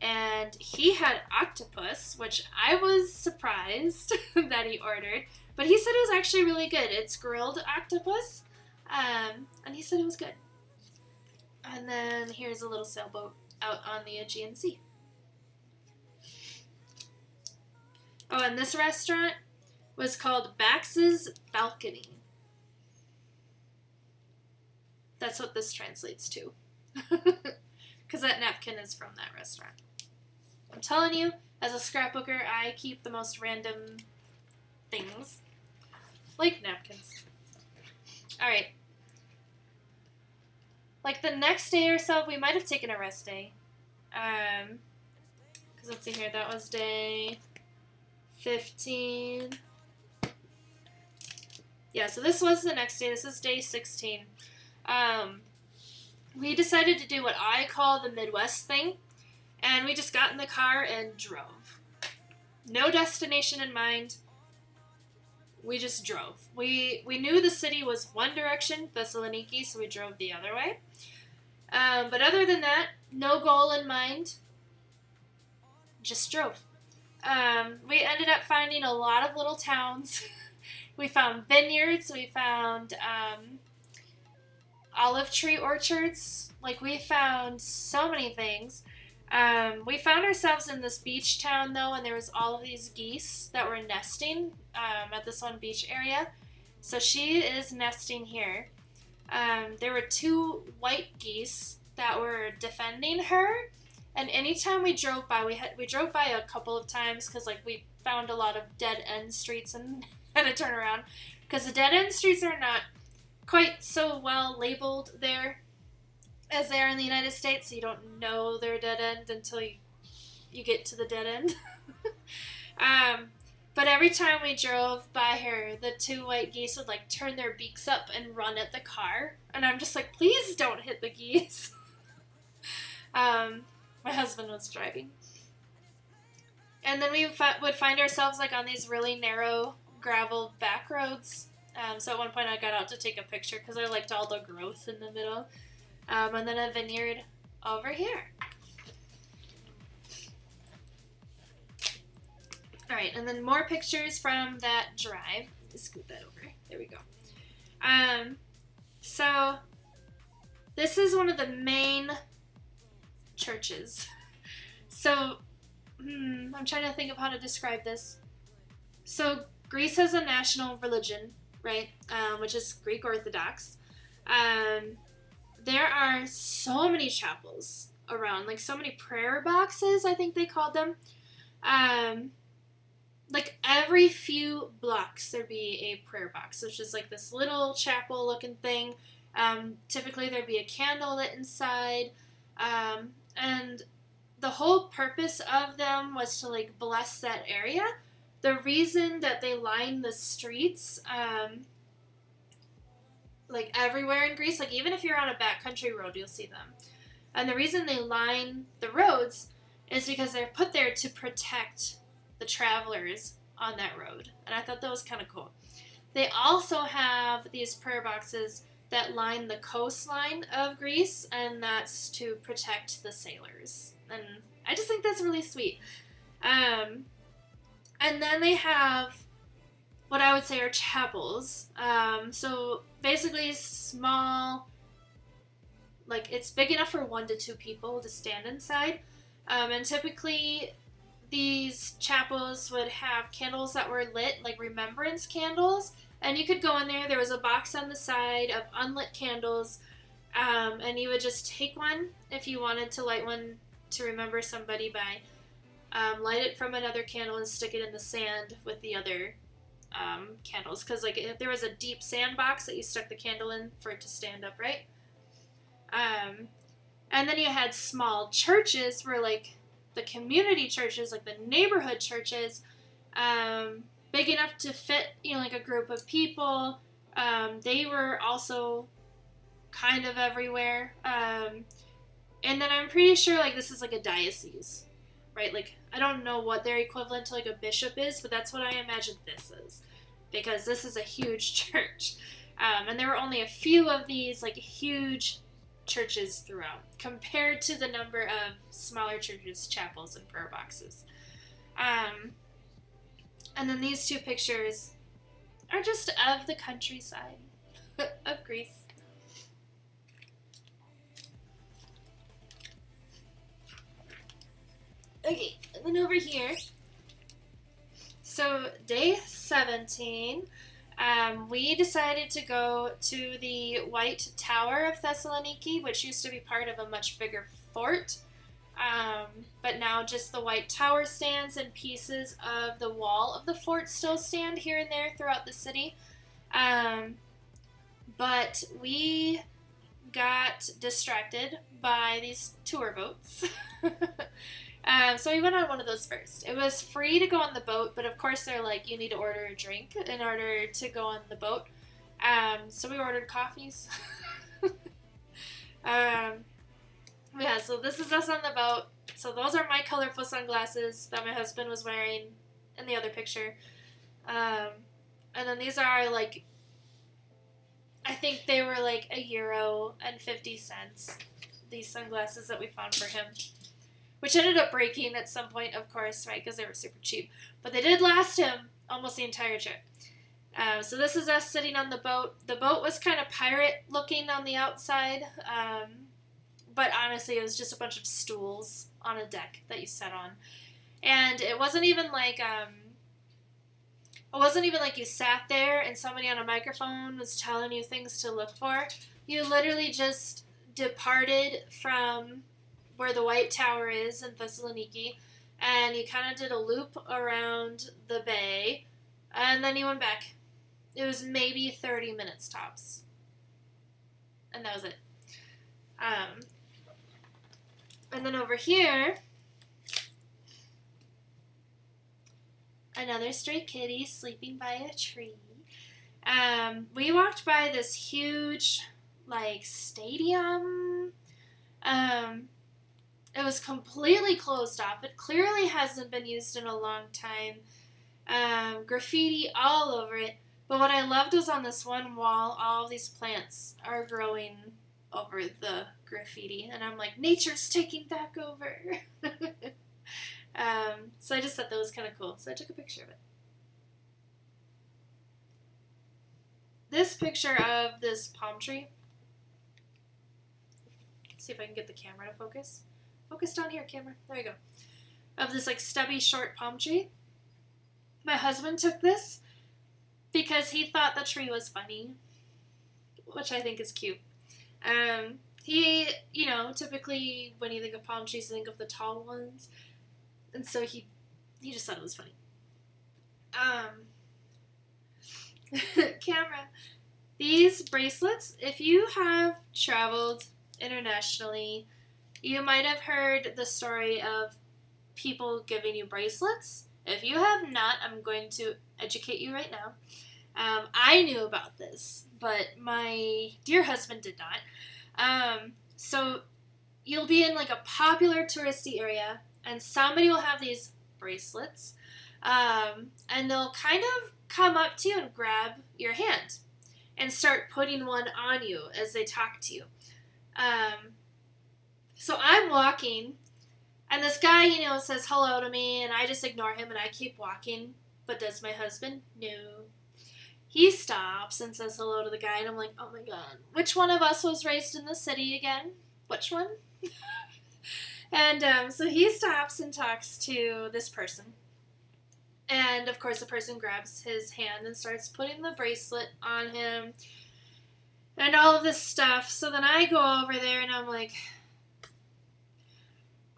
Speaker 1: and he had octopus, which I was surprised that he ordered. But he said it was actually really good. It's grilled octopus, and he said it was good. And then here's a little sailboat out on the Aegean Sea. Oh, and this restaurant was called Bax's Balcony. That's what this translates to. Because that napkin is from that restaurant. I'm telling you, as a scrapbooker, I keep the most random things. Like napkins. Alright. Like the next day or so, we might have taken a rest day. Because let's see here, that was day 15. Yeah, so this was the next day. This is day 16. We decided to do what I call the Midwest thing, and we just got in the car and drove. No destination in mind. We just drove. We knew the city was one direction, Thessaloniki, so we drove the other way. But other than that, no goal in mind. Just drove. We ended up finding a lot of little towns. We found vineyards. We found olive tree orchards. Like, we found so many things. We found ourselves in this beach town, though, and there was all of these geese that were nesting at this one beach area. So she is nesting here. There were 2 white geese that were defending her, and anytime we drove by, we drove by a couple of times because like we found a lot of dead end streets and had to turn around because the dead end streets are not quite so well labeled there as they are in the United States, so you don't know they're dead end until you get to the dead end. But every time we drove by her, the 2 white geese would like turn their beaks up and run at the car, and I'm just like, please don't hit the geese. My husband was driving, and then we would find ourselves like on these really narrow gravel back roads. So at one point I got out to take a picture because I liked all the growth in the middle. And then a vineyard over here. Alright, and then more pictures from that drive. Let's scoot that over. There we go. So this is one of the main churches. So, I'm trying to think of how to describe this. So Greece has a national religion, right? Which is Greek Orthodox. There are so many chapels around, like so many prayer boxes, I think they called them. Like every few blocks there'd be a prayer box, which is like this little chapel looking thing. Typically there'd be a candle lit inside, and the whole purpose of them was to like bless that area. The reason that they line the streets, like everywhere in Greece, like even if you're on a backcountry road, you'll see them. And the reason they line the roads is because they're put there to protect the travelers on that road. And I thought that was kind of cool. They also have these prayer boxes that line the coastline of Greece, and that's to protect the sailors. And I just think that's really sweet. And then they have what I would say are chapels. So basically small, like it's big enough for 1 to 2 people to stand inside. And typically these chapels would have candles that were lit, like remembrance candles. And you could go in there. There was a box on the side of unlit candles. And you would just take one if you wanted to light one to remember somebody by. Light it from another candle and stick it in the sand with the other candles. Because like if there was a deep sand box that you stuck the candle in for it to stand upright. And then you had small churches where like the community churches, like the neighborhood churches, big enough to fit, like a group of people. They were also kind of everywhere. And then I'm pretty sure like this is like a diocese, right? Like I don't know what their equivalent to like a bishop is, but that's what I imagine this is, because this is a huge church. And there were only a few of these like huge churches throughout, compared to the number of smaller churches, chapels, and prayer boxes. And then these two pictures are just of the countryside of Greece. Okay, and then over here, so day 17, we decided to go to the White Tower of Thessaloniki, which used to be part of a much bigger fort, but now just the White Tower stands, and pieces of the wall of the fort still stand here and there throughout the city. But we got distracted by these tour boats. So we went on one of those first. It was free to go on the boat, but of course they're like, you need to order a drink in order to go on the boat. So we ordered coffees. Yeah, so this is us on the boat. So those are my colorful sunglasses that my husband was wearing in the other picture. And then these are like, I think they were like €1.50, these sunglasses that we found for him. Which ended up breaking at some point, of course, right, because they were super cheap. But they did last him almost the entire trip. So this is us sitting on the boat. The boat was kind of pirate-looking on the outside. But honestly, it was just a bunch of stools on a deck that you sat on. And it wasn't even like you sat there and somebody on a microphone was telling you things to look for. You literally just departed from where the White Tower is in Thessaloniki, and you kind of did a loop around the bay, and then you went back. It was maybe 30 minutes tops. And that was it. And then over here, another stray kitty sleeping by a tree. We walked by this huge, like, stadium. It was completely closed off. It clearly hasn't been used in a long time. Graffiti all over it. But what I loved was on this one wall, all of these plants are growing over the graffiti, and I'm like, nature's taking back over. So I just thought that was kind of cool, so I took a picture of it. This picture of this palm tree. Let's see if I can get the camera to focus. Focus down here, camera. There you go. Of this like stubby, short palm tree. My husband took this because he thought the tree was funny, which I think is cute. He, you know, typically when you think of palm trees, you think of the tall ones, and so he just thought it was funny. Camera. These bracelets, if you have traveled internationally, you might have heard the story of people giving you bracelets. If you have not, I'm going to educate you right now. I knew about this, but my dear husband did not. So you'll be in like a popular touristy area, and somebody will have these bracelets, and they'll kind of come up to you and grab your hand and start putting one on you as they talk to you. So I'm walking, and this guy, you know, says hello to me, and I just ignore him and I keep walking. But does my husband? No. He stops and says hello to the guy, and I'm like, oh my god, which one of us was raised in the city again? Which one? And so he stops and talks to this person. And of course the person grabs his hand and starts putting the bracelet on him and all of this stuff. So then I go over there and I'm like,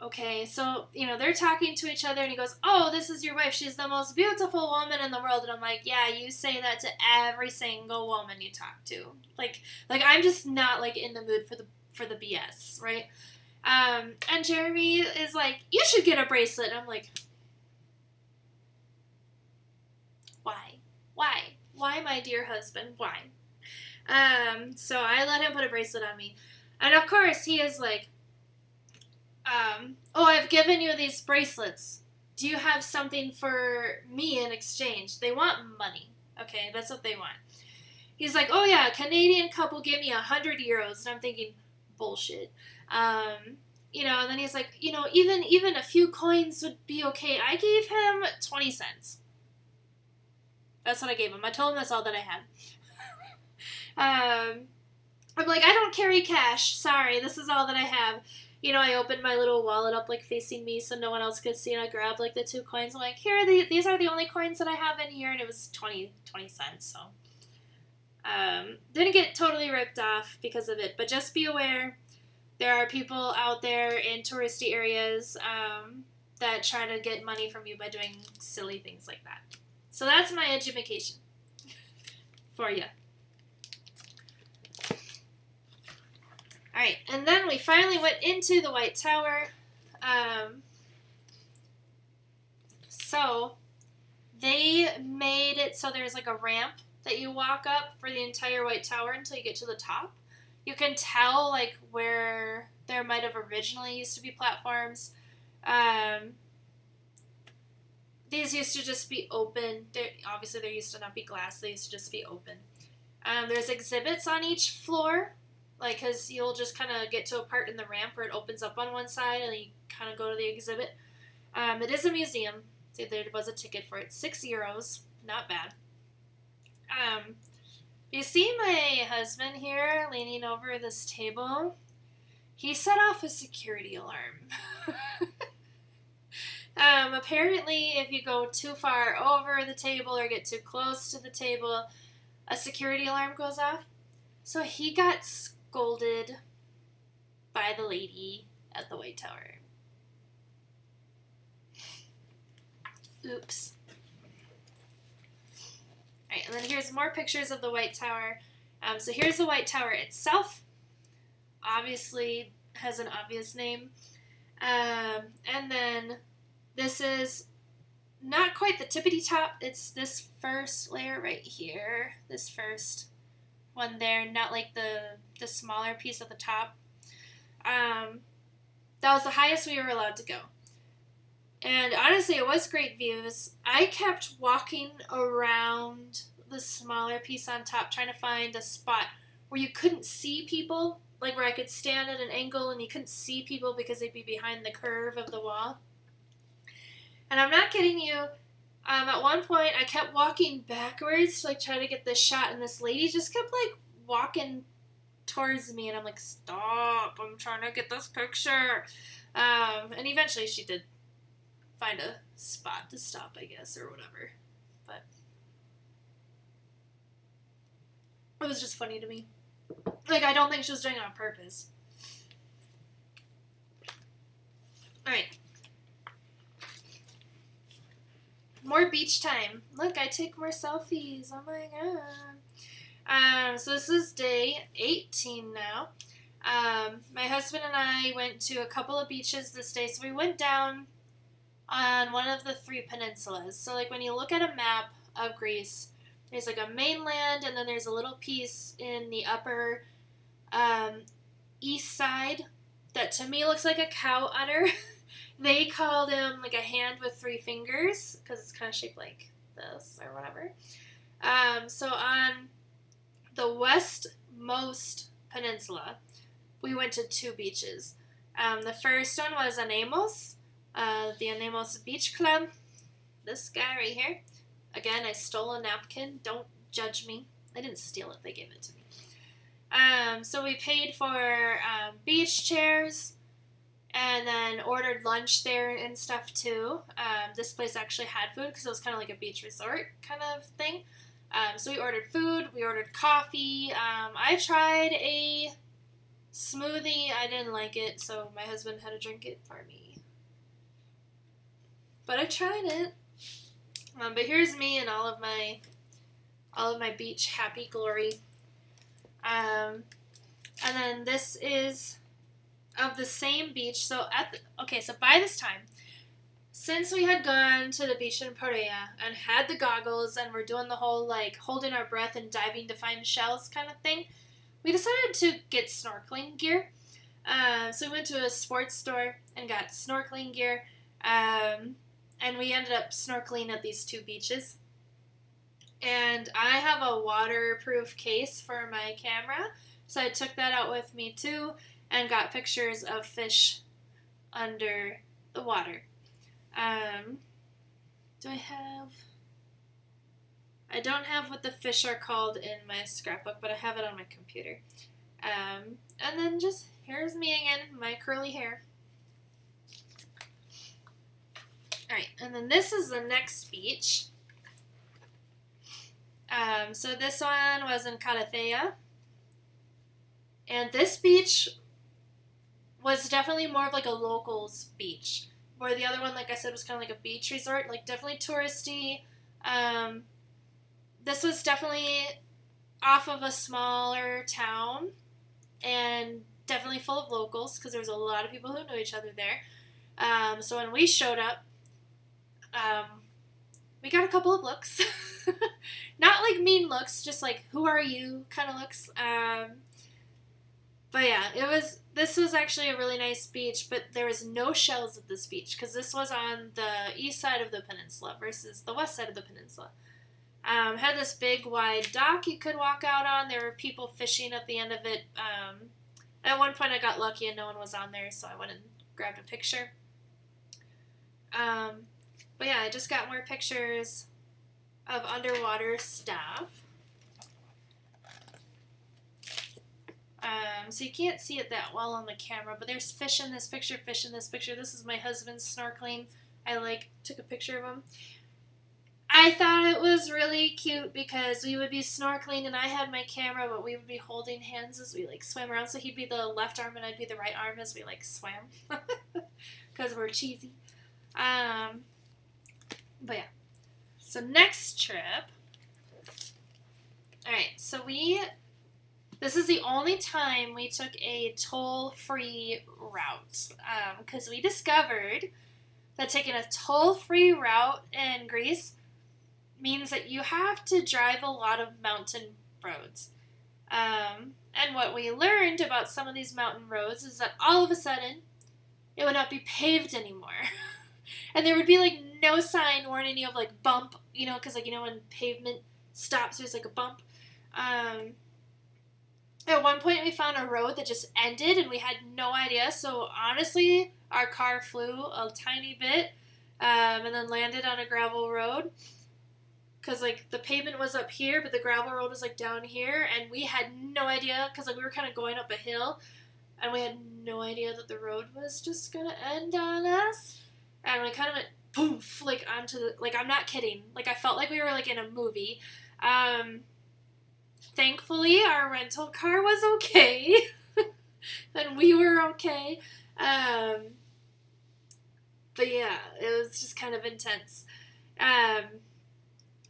Speaker 1: okay, so, you know, they're talking to each other, and he goes, oh, this is your wife. She's the most beautiful woman in the world. And I'm like, yeah, you say that to every single woman you talk to. Like I'm just not, like, in the mood for the BS, right? And Jeremy is like, you should get a bracelet. And I'm like, why, my dear husband? Why? So I let him put a bracelet on me. And of course, he is like, oh, I've given you these bracelets. Do you have something for me in exchange? They want money. Okay, that's what they want. He's like, oh yeah, a Canadian couple gave me 100 euros. And I'm thinking, bullshit. You know, and then he's like, you know, even a few coins would be okay. I gave him 20 cents. That's what I gave him. I told him that's all that I had. I'm like, I don't carry cash. Sorry, this is all that I have. You know, I opened my little wallet up, like, facing me so no one else could see, and I grabbed, like, the 2 coins. I'm like, here, these are the only coins that I have in here, and it was 20 cents, so. Didn't get totally ripped off because of it, but just be aware, there are people out there in touristy areas that try to get money from you by doing silly things like that. So that's my education for you. Alright, and then we finally went into the White Tower. So they made it so there's like a ramp that you walk up for the entire White Tower until you get to the top. You can tell like where there might have originally used to be platforms. These used to just be open. Obviously, there used to not be glass. They used to just be open. There's exhibits on each floor, like, because you'll just kind of get to a part in the ramp where it opens up on one side, and you kind of go to the exhibit. It is a museum. So there was a ticket for it. 6 euros. Not bad. You see my husband here leaning over this table? He set off a security alarm. Apparently, if you go too far over the table or get too close to the table, a security alarm goes off. So he got scolded by the lady at the White Tower. Oops. Alright, and then here's more pictures of the White Tower. So here's the White Tower itself. Obviously has an obvious name. And then this is not quite the tippity top. It's this first layer right here. This first one there, not like the smaller piece at the top. That was the highest we were allowed to go. And honestly, it was great views. I kept walking around the smaller piece on top trying to find a spot where you couldn't see people like where I could stand at an angle and you couldn't see people because they'd be behind the curve of the wall. And I'm not kidding you. At one point, I kept walking backwards to like try to get this shot, and this lady just kept like walking towards me, and I'm like, stop! I'm trying to get this picture. And eventually, she did find a spot to stop, I guess, or whatever. But it was just funny to me. Like, I don't think she was doing it on purpose. All right. More beach time. Look, I take more selfies. Oh my god. So this is day 18 now. My husband and I went to a couple of beaches this day. So we went down on one of the 3 peninsulas. So like when you look at a map of Greece, there's like a mainland and then there's a little piece in the upper east side that to me looks like a cow udder. They called him like a hand with 3 fingers because it's kind of shaped like this or whatever. So on the westmost peninsula, we went to 2 beaches. The first one was Anemos, the Anemos Beach Club. This guy right here. Again, I stole a napkin. Don't judge me. I didn't steal it. They gave it to me. So we paid for beach chairs and then ordered lunch there and stuff too. This place actually had food because it was kind of like a beach resort kind of thing. So we ordered food. We ordered coffee. I tried a smoothie. I didn't like it, so my husband had to drink it for me. But I tried it. But here's me in all of my beach happy glory. And then this is of the same beach. So so by this time, since we had gone to the beach in Perea and had the goggles and we're doing the whole like holding our breath and diving to find shells kind of thing, we decided to get snorkeling gear. So we went to a sports store and got snorkeling gear. And we ended up snorkeling at these 2 beaches. And I have a waterproof case for my camera, so I took that out with me too and got pictures of fish under the water. I don't have what the fish are called in my scrapbook, but I have it on my computer. And then just, here's me again, my curly hair. Alright, and then this is the next beach. So this one was in Calathea. And this beach was definitely more of like a locals beach. Where the other one, like I said, was kind of like a beach resort. Like definitely touristy. This was definitely off of a smaller town. And definitely full of locals because there was a lot of people who knew each other there. So when we showed up, we got a couple of looks. Not like mean looks, just like, who are you kind of looks. But yeah, this was actually a really nice beach, but there was no shells at this beach because this was on the east side of the peninsula versus the west side of the peninsula. Had this big wide dock you could walk out on. There were people fishing at the end of it. At one point I got lucky and no one was on there, so I went and grabbed a picture. But yeah, I just got more pictures of underwater stuff. So you can't see it that well on the camera, but there's fish in this picture, fish in this picture. This is my husband snorkeling. I took a picture of him. I thought it was really cute because we would be snorkeling and I had my camera, but we would be holding hands as we swam around. So he'd be the left arm and I'd be the right arm as we swam because we're cheesy. But yeah. So next trip. Alright, so this is the only time we took a toll-free route. Because we discovered that taking a toll-free route in Greece means that you have to drive a lot of mountain roads. And what we learned about some of these mountain roads is that all of a sudden, it would not be paved anymore. And there would be no sign warning you of bump, because when pavement stops, there's a bump. At one point, we found a road that just ended, and we had no idea. So honestly, our car flew a tiny bit, and then landed on a gravel road. Because like the pavement was up here, but the gravel road was like down here, and we had no idea because like we were kind of going up a hill, and we had no idea that the road was just gonna end on us, and we kind of went poof like onto the, like, I'm not kidding, like I felt like we were like in a movie. Thankfully, our rental car was okay, and we were okay. But yeah, it was just kind of intense.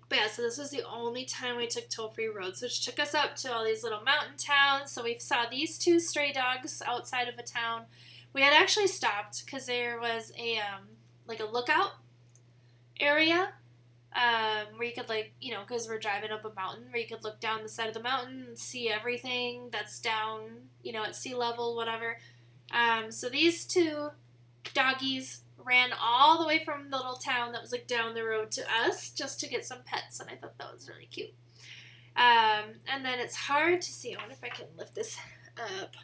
Speaker 1: But yeah, so this was the only time we took toll-free roads, which took us up to all these little mountain towns. So we saw these 2 stray dogs outside of a town. We had actually stopped because there was a like a lookout area where you could, like, you know, because we're driving up a mountain, where you could look down the side of the mountain and see everything that's down, you know, at sea level, whatever. So these 2 doggies ran all the way from the little town that was like down the road to us just to get some pets, and I thought that was really cute. And then it's hard to see. I wonder if I can lift this up.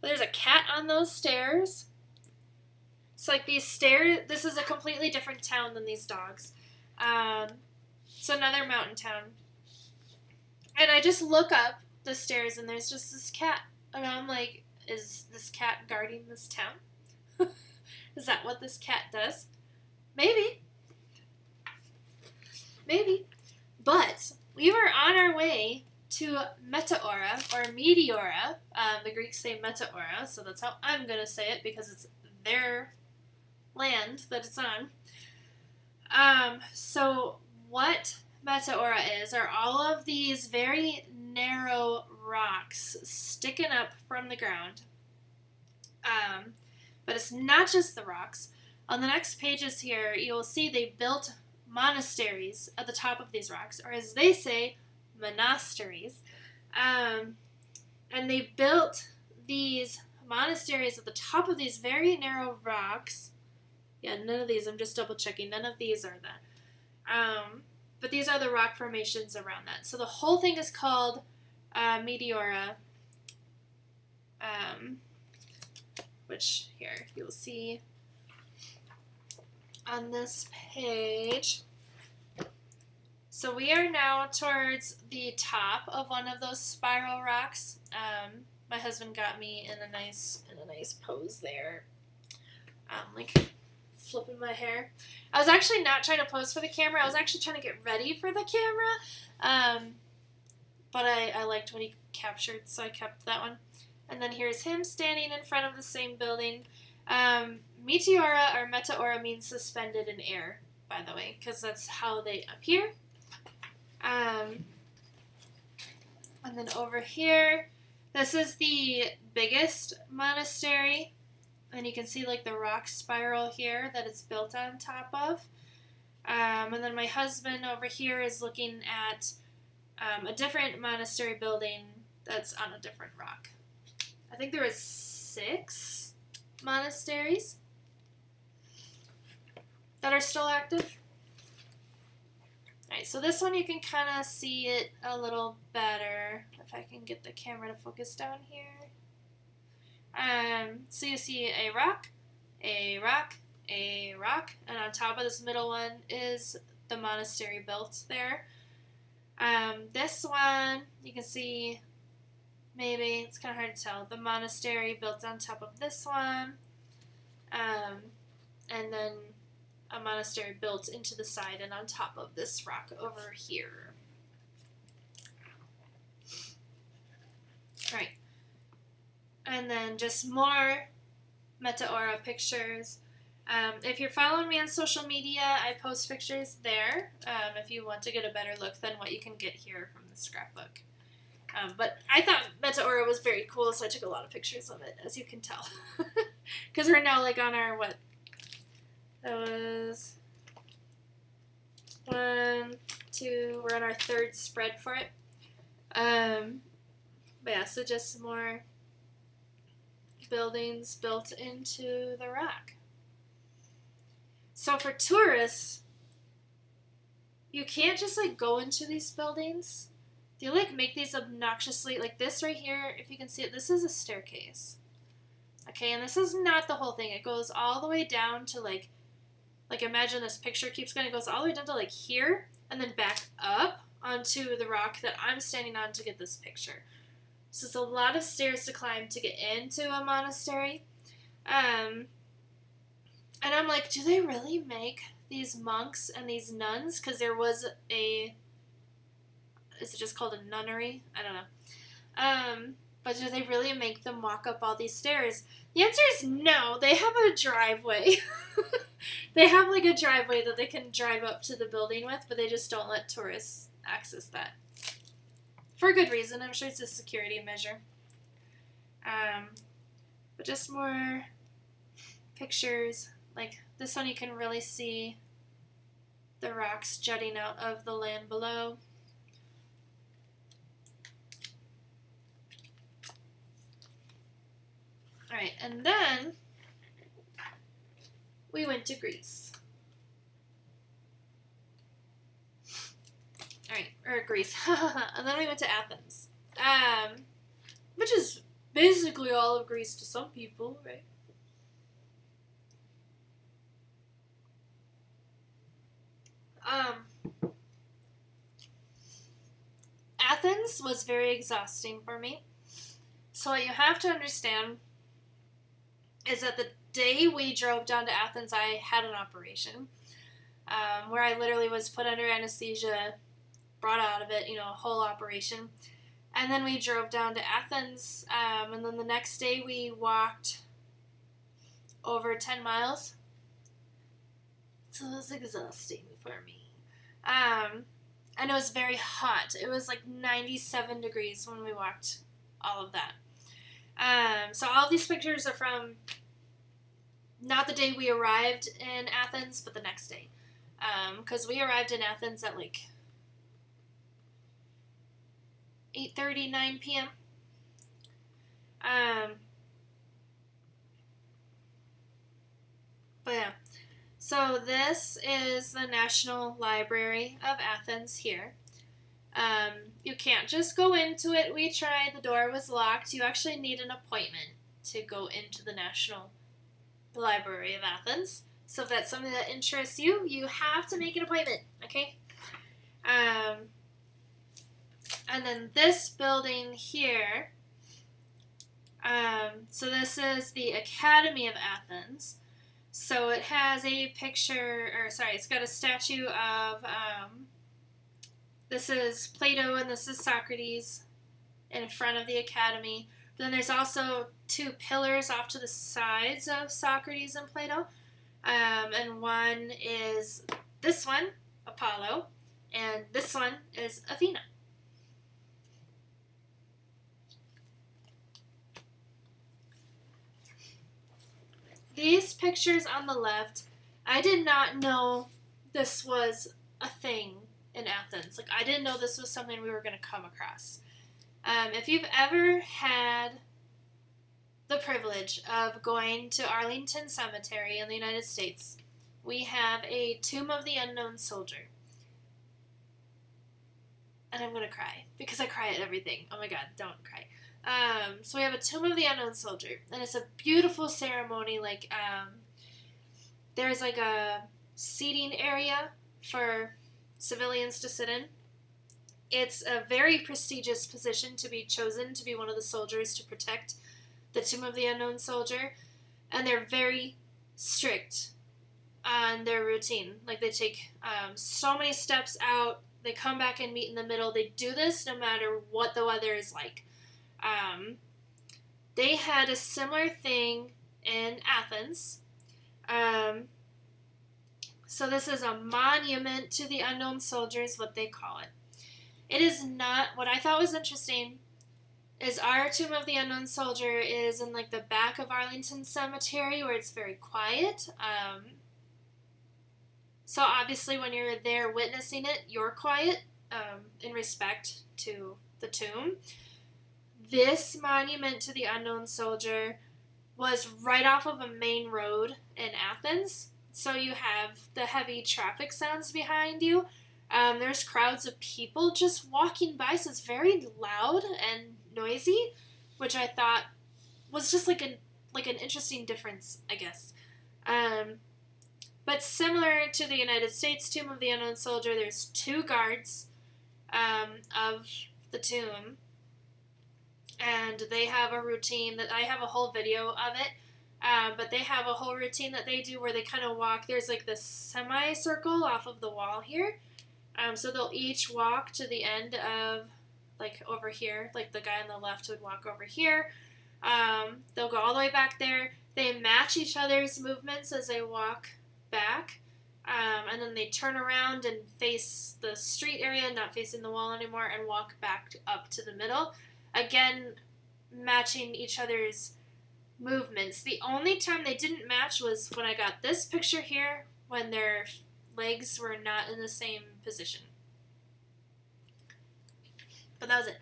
Speaker 1: There's a cat on those stairs. It's like these stairs. This is a completely different town than these dogs. It's another mountain town. And I just look up the stairs, and there's just this cat. And I'm like, is this cat guarding this town? Is that what this cat does? Maybe. Maybe. But we were on our way to Meteora, or Meteora. The Greeks say Meteora, so that's how I'm going to say it because it's their land that it's on. So what Meteora is are all of these very narrow rocks sticking up from the ground. But it's not just the rocks. On the next pages here, you will see they built monasteries at the top of these rocks, or as they say, monasteries. And they built these monasteries at the top of these very narrow rocks. Yeah, none of these, I'm just double checking, none of these are that. But these are the rock formations around that. So the whole thing is called Meteora. Which here you'll see on this page. So we are now towards the top of one of those spiral rocks. My husband got me in a nice pose there. Like flipping my hair. I was actually not trying to pose for the camera. I was actually trying to get ready for the camera. But I liked what he captured, so I kept that one. And then here's him standing in front of the same building. Meteora or Meteora means suspended in air, by the way, because that's how they appear. And then over here, this is the biggest monastery. And you can see like the rock spiral here that it's built on top of. And then my husband over here is looking at a different monastery building that's on a different rock. I think there was 6 monasteries that are still active. Alright, so this one you can kind of see it a little better. If I can get the camera to focus down here. So you see a rock, a rock, a rock, and on top of this middle one is the monastery built there. This one, you can see, maybe, it's kind of hard to tell, the monastery built on top of this one, and then a monastery built into the side and on top of this rock over here. Alright. And then just more Meteora pictures. If you're following me on social media, I post pictures there if you want to get a better look than what you can get here from the scrapbook. But I thought Meteora was very cool, so I took a lot of pictures of it, as you can tell. Because we're now like on our, what? That was 1, 2, we're on our 3rd spread for it. But yeah, so just more buildings built into the rock. So for tourists, you can't just like go into these buildings. they like make these obnoxiously, like this right here, if you can see it, this is a staircase. Okay, and this is not the whole thing. It goes all the way down to like imagine this picture keeps going, it goes all the way down to like here, and then back up onto the rock that I'm standing on to get this picture. So it's a lot of stairs to climb to get into a monastery. And I'm like, do they really make these monks and these nuns? Because there was is it just called a nunnery? I don't know. But do they really make them walk up all these stairs? The answer is no. They have a driveway. They have like a driveway that they can drive up to the building with, but they just don't let tourists access that. For good reason. I'm sure it's a security measure. But just more pictures. Like this one, you can really see the rocks jutting out of the land below. Alright, and then we went to Greece. Alright, or Greece. And then we went to Athens. Which is basically all of Greece to some people, right? Athens was very exhausting for me. So what you have to understand is that the day we drove down to Athens, I had an operation where I literally was put under anesthesia, brought out of it, a whole operation. And then we drove down to Athens, and then the next day we walked over 10 miles. So it was exhausting for me. And it was very hot. It was like 97 degrees when we walked all of that. So all of these pictures are from not the day we arrived in Athens, but the next day. Because we arrived in Athens at like 8:30, 9 p.m. But yeah. So this is the National Library of Athens here. You can't just go into it. We tried. The door was locked. You actually need an appointment to go into the National Library of Athens. So if that's something that interests you, you have to make an appointment, okay? And then this building here, so this is the Academy of Athens. So it has a picture, it's got a statue of, this is Plato and this is Socrates in front of the Academy. But then there's also two pillars off to the sides of Socrates and Plato. And one is this one, Apollo, and this one is Athena. These pictures on the left, I did not know this was a thing in Athens. Like, I didn't know this was something we were going to come across. If you've ever had the privilege of going to Arlington Cemetery in the United States, we have a Tomb of the Unknown Soldier. And I'm going to cry, because I cry at everything. Oh my god, don't cry. So we have a Tomb of the Unknown Soldier, and it's a beautiful ceremony. Like, there's like a seating area for civilians to sit in. It's a very prestigious position to be chosen to be one of the soldiers to protect the Tomb of the Unknown Soldier, and they're very strict on their routine. Like, they take so many steps out, they come back and meet in the middle. They do this no matter what the weather is like. They had a similar thing in Athens. So this is a monument to the unknown soldiers, what they call it. It is not, what I thought was interesting is our Tomb of the Unknown Soldier is in like the back of Arlington Cemetery where it's very quiet. So obviously when you're there witnessing it, you're quiet in respect to the tomb. This monument to the unknown soldier was right off of a main road in Athens. So you have the heavy traffic sounds behind you, There's crowds of people just walking by, so it's very loud and noisy, which I thought was just like an interesting difference, I guess. But similar to the United States Tomb of the Unknown Soldier, there's 2 guards of the tomb, and they have a routine that I have a whole video of it. But they have a whole routine that they do where they kind of walk. There's like this semicircle off of the wall here. So they'll each walk to the end of, like, over here. Like the guy on the left would walk over here. They'll go all the way back there. They match each other's movements as they walk back. And then they turn around and face the street area, not facing the wall anymore, and walk back up to the middle. Again, matching each other's movements. The only time they didn't match was when I got this picture here, when their legs were not in the same position. But that was it.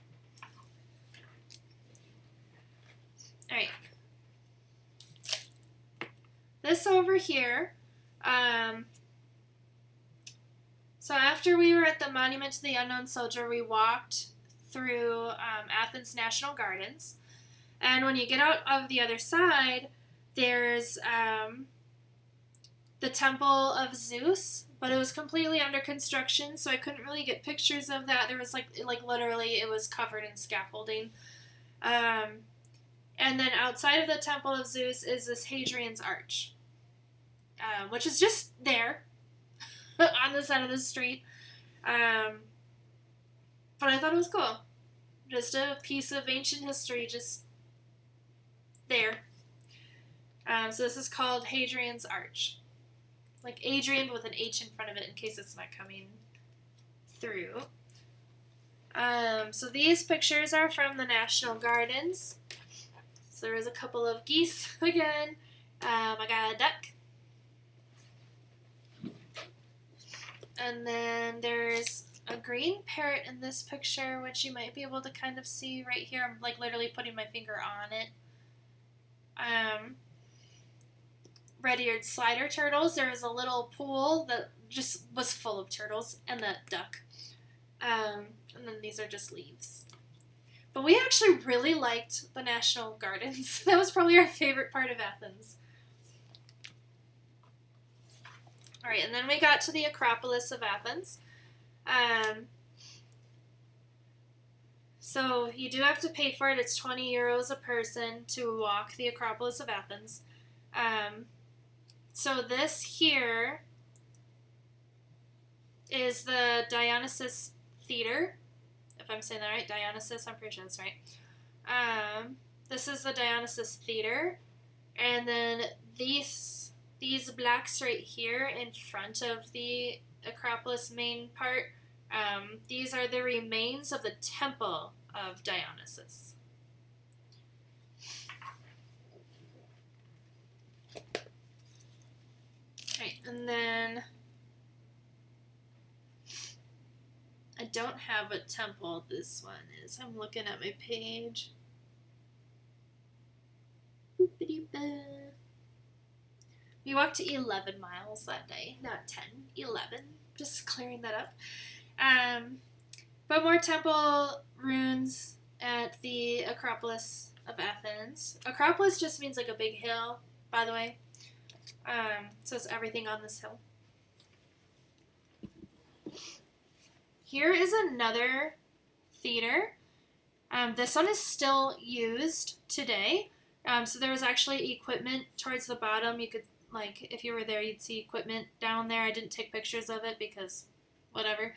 Speaker 1: Alright. This over here, so after we were at the Monument to the Unknown Soldier, we walked through Athens National Gardens. And when you get out of the other side, there's the Temple of Zeus, but it was completely under construction, so I couldn't really get pictures of that. There was like literally it was covered in scaffolding. And then outside of the Temple of Zeus is this Hadrian's Arch, which is just there on the side of the street. But I thought it was cool. Just a piece of ancient history just there. So this is called Hadrian's Arch. Like Adrian with an H in front of it in case it's not coming through. So these pictures are from the National Gardens. So there is a couple of geese again. I got a duck. And then there's a green parrot in this picture, which you might be able to kind of see right here. I'm like literally putting my finger on it. Red-eared slider turtles. There was a little pool that just was full of turtles and the duck. And then these are just leaves. But we actually really liked the National Gardens. That was probably our favorite part of Athens. All right, and then we got to the Acropolis of Athens. So you do have to pay for it. It's 20 euros a person to walk the Acropolis of Athens. So this here is the Dionysus Theater. If I'm saying that right, Dionysus, I'm pretty sure that's right. This is the Dionysus Theater. And then these blacks right here in front of the Acropolis main part, these are the remains of the Temple of Dionysus. Right, and then I don't have a temple. This one is. I'm looking at my page. We walked 11 miles that day, not 10, 11. Just clearing that up. But more temple ruins at the Acropolis of Athens. Acropolis just means like a big hill, by the way. So it's everything on this hill. Here is another theater. This one is still used today. So there was actually equipment towards the bottom. You could, like, if you were there, you'd see equipment down there. I didn't take pictures of it because whatever.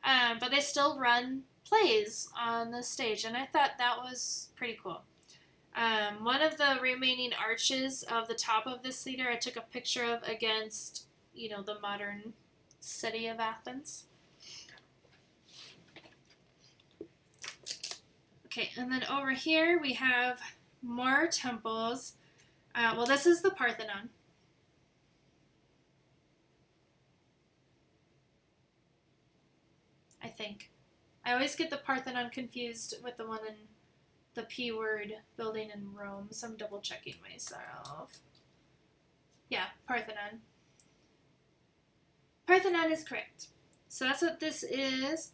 Speaker 1: But they still run plays on the stage, and I thought that was pretty cool. One of the remaining arches of the top of this theater I took a picture of against, the modern city of Athens. Okay, and then over here we have more temples. Well, this is the Parthenon. I think. I always get the Parthenon confused with the one in the P word building in Rome, so I'm double checking myself. Yeah, Parthenon. Parthenon is correct. So that's what this is.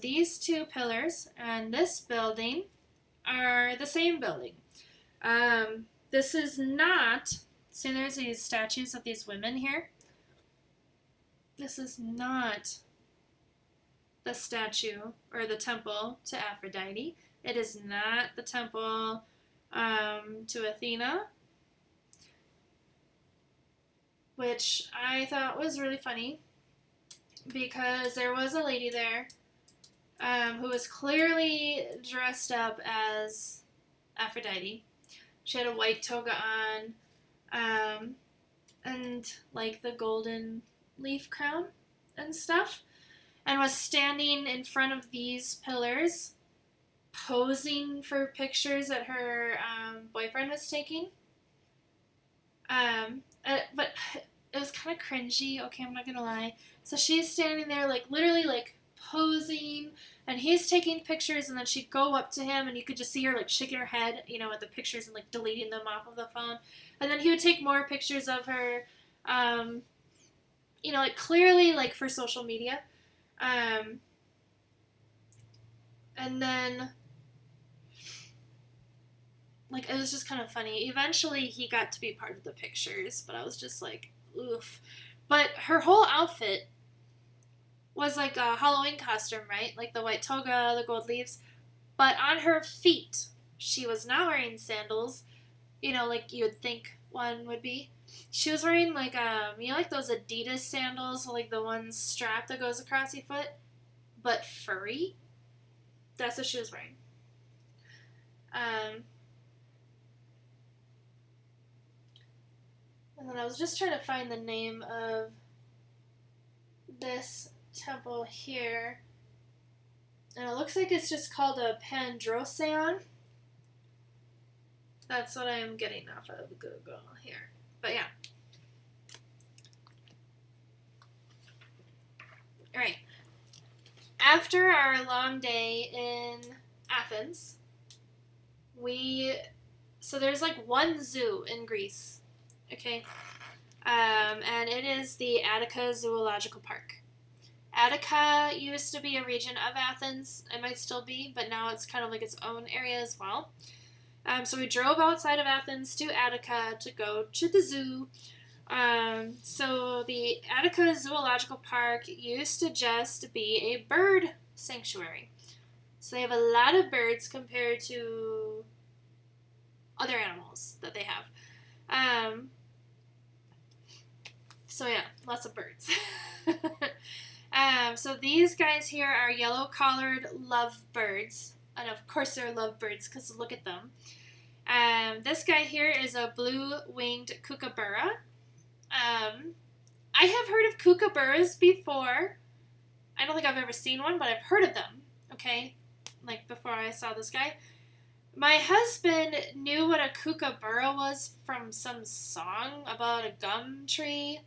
Speaker 1: These two pillars and this building are the same building. This is not, see there's these statues of these women here. This is not the statue or the temple to Aphrodite. It is not the temple to Athena, which I thought was really funny because there was a lady there who was clearly dressed up as Aphrodite. She had a white toga on and like the golden leaf crown and stuff, and was standing in front of these pillars posing for pictures that her boyfriend was taking. But it was kind of cringy, okay, I'm not gonna lie. So she's standing there like literally like posing, and he's taking pictures, and then she'd go up to him and you could just see her like shaking her head, you know, at the pictures and like deleting them off of the phone. And then he would take more pictures of her, you know, like clearly like for social media. And then like it was just kind of funny. Eventually he got to be part of the pictures, but I was just like, oof. But her whole outfit was like a Halloween costume, right? Like the white toga, the gold leaves. But on her feet, she was not wearing sandals, you know, like you would think one would be. She was wearing like, you know, like those Adidas sandals, like the one strap that goes across your foot, but furry. That's what she was wearing. And then I was just trying to find the name of this temple here. And it looks like it's just called a Pandroseon. That's what I am getting off of Google here. But yeah. Alright. After our long day in Athens, so there's like one zoo in Greece. Okay. And it is the Attica Zoological Park. Attica used to be a region of Athens. It might still be, but now it's kind of like its own area as well. So we drove outside of Athens to Attica to go to the zoo. So the Attica Zoological Park used to just be a bird sanctuary. So they have a lot of birds compared to other animals that they have. So yeah, lots of birds. So these guys here are yellow-collared lovebirds. And of course they're lovebirds because look at them. This guy here is a blue-winged kookaburra. I have heard of kookaburras before. I don't think I've ever seen one, but I've heard of them. Okay? Like before I saw this guy. My husband knew what a kookaburra was from some song about a gum tree.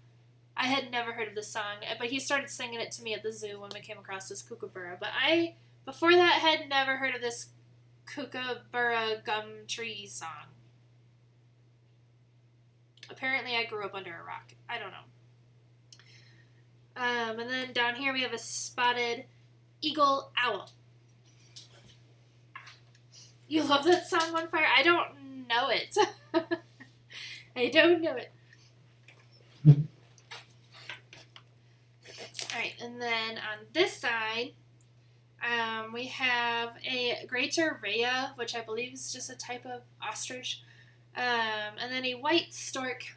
Speaker 1: I had never heard of this song, but he started singing it to me at the zoo when we came across this kookaburra. But I, before that, had never heard of this kookaburra gum tree song. Apparently I grew up under a rock. I don't know. And then down here we have a spotted eagle owl. You love that song, One Fire? I don't know it. I don't know it. Alright, and then on this side, we have a greater rhea, which I believe is just a type of ostrich, and then a white stork.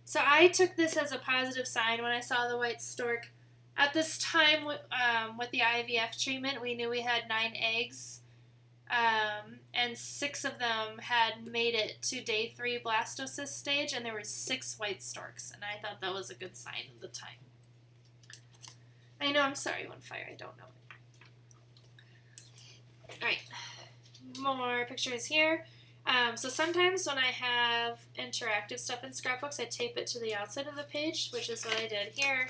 Speaker 1: So I took this as a positive sign when I saw the white stork. At this time, with the IVF treatment, we knew we had 9 eggs, and 6 of them had made it to day 3 blastocyst stage, and there were 6 white storks, and I thought that was a good sign at the time. I know, I'm sorry, One Fire, I don't know it. Alright, more pictures here. So sometimes when I have interactive stuff in scrapbooks, I tape it to the outside of the page, which is what I did here.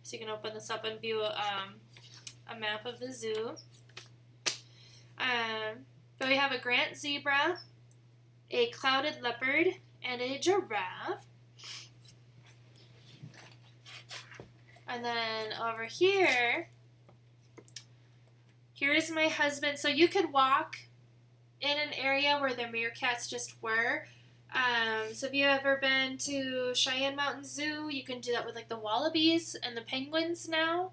Speaker 1: So you can open this up and view a map of the zoo. But we have a Grant zebra, a clouded leopard, and a giraffe. And then over here, here's my husband. So you could walk in an area where the meerkats just were. So if you ever been to Cheyenne Mountain Zoo, you can do that with like the wallabies and the penguins now.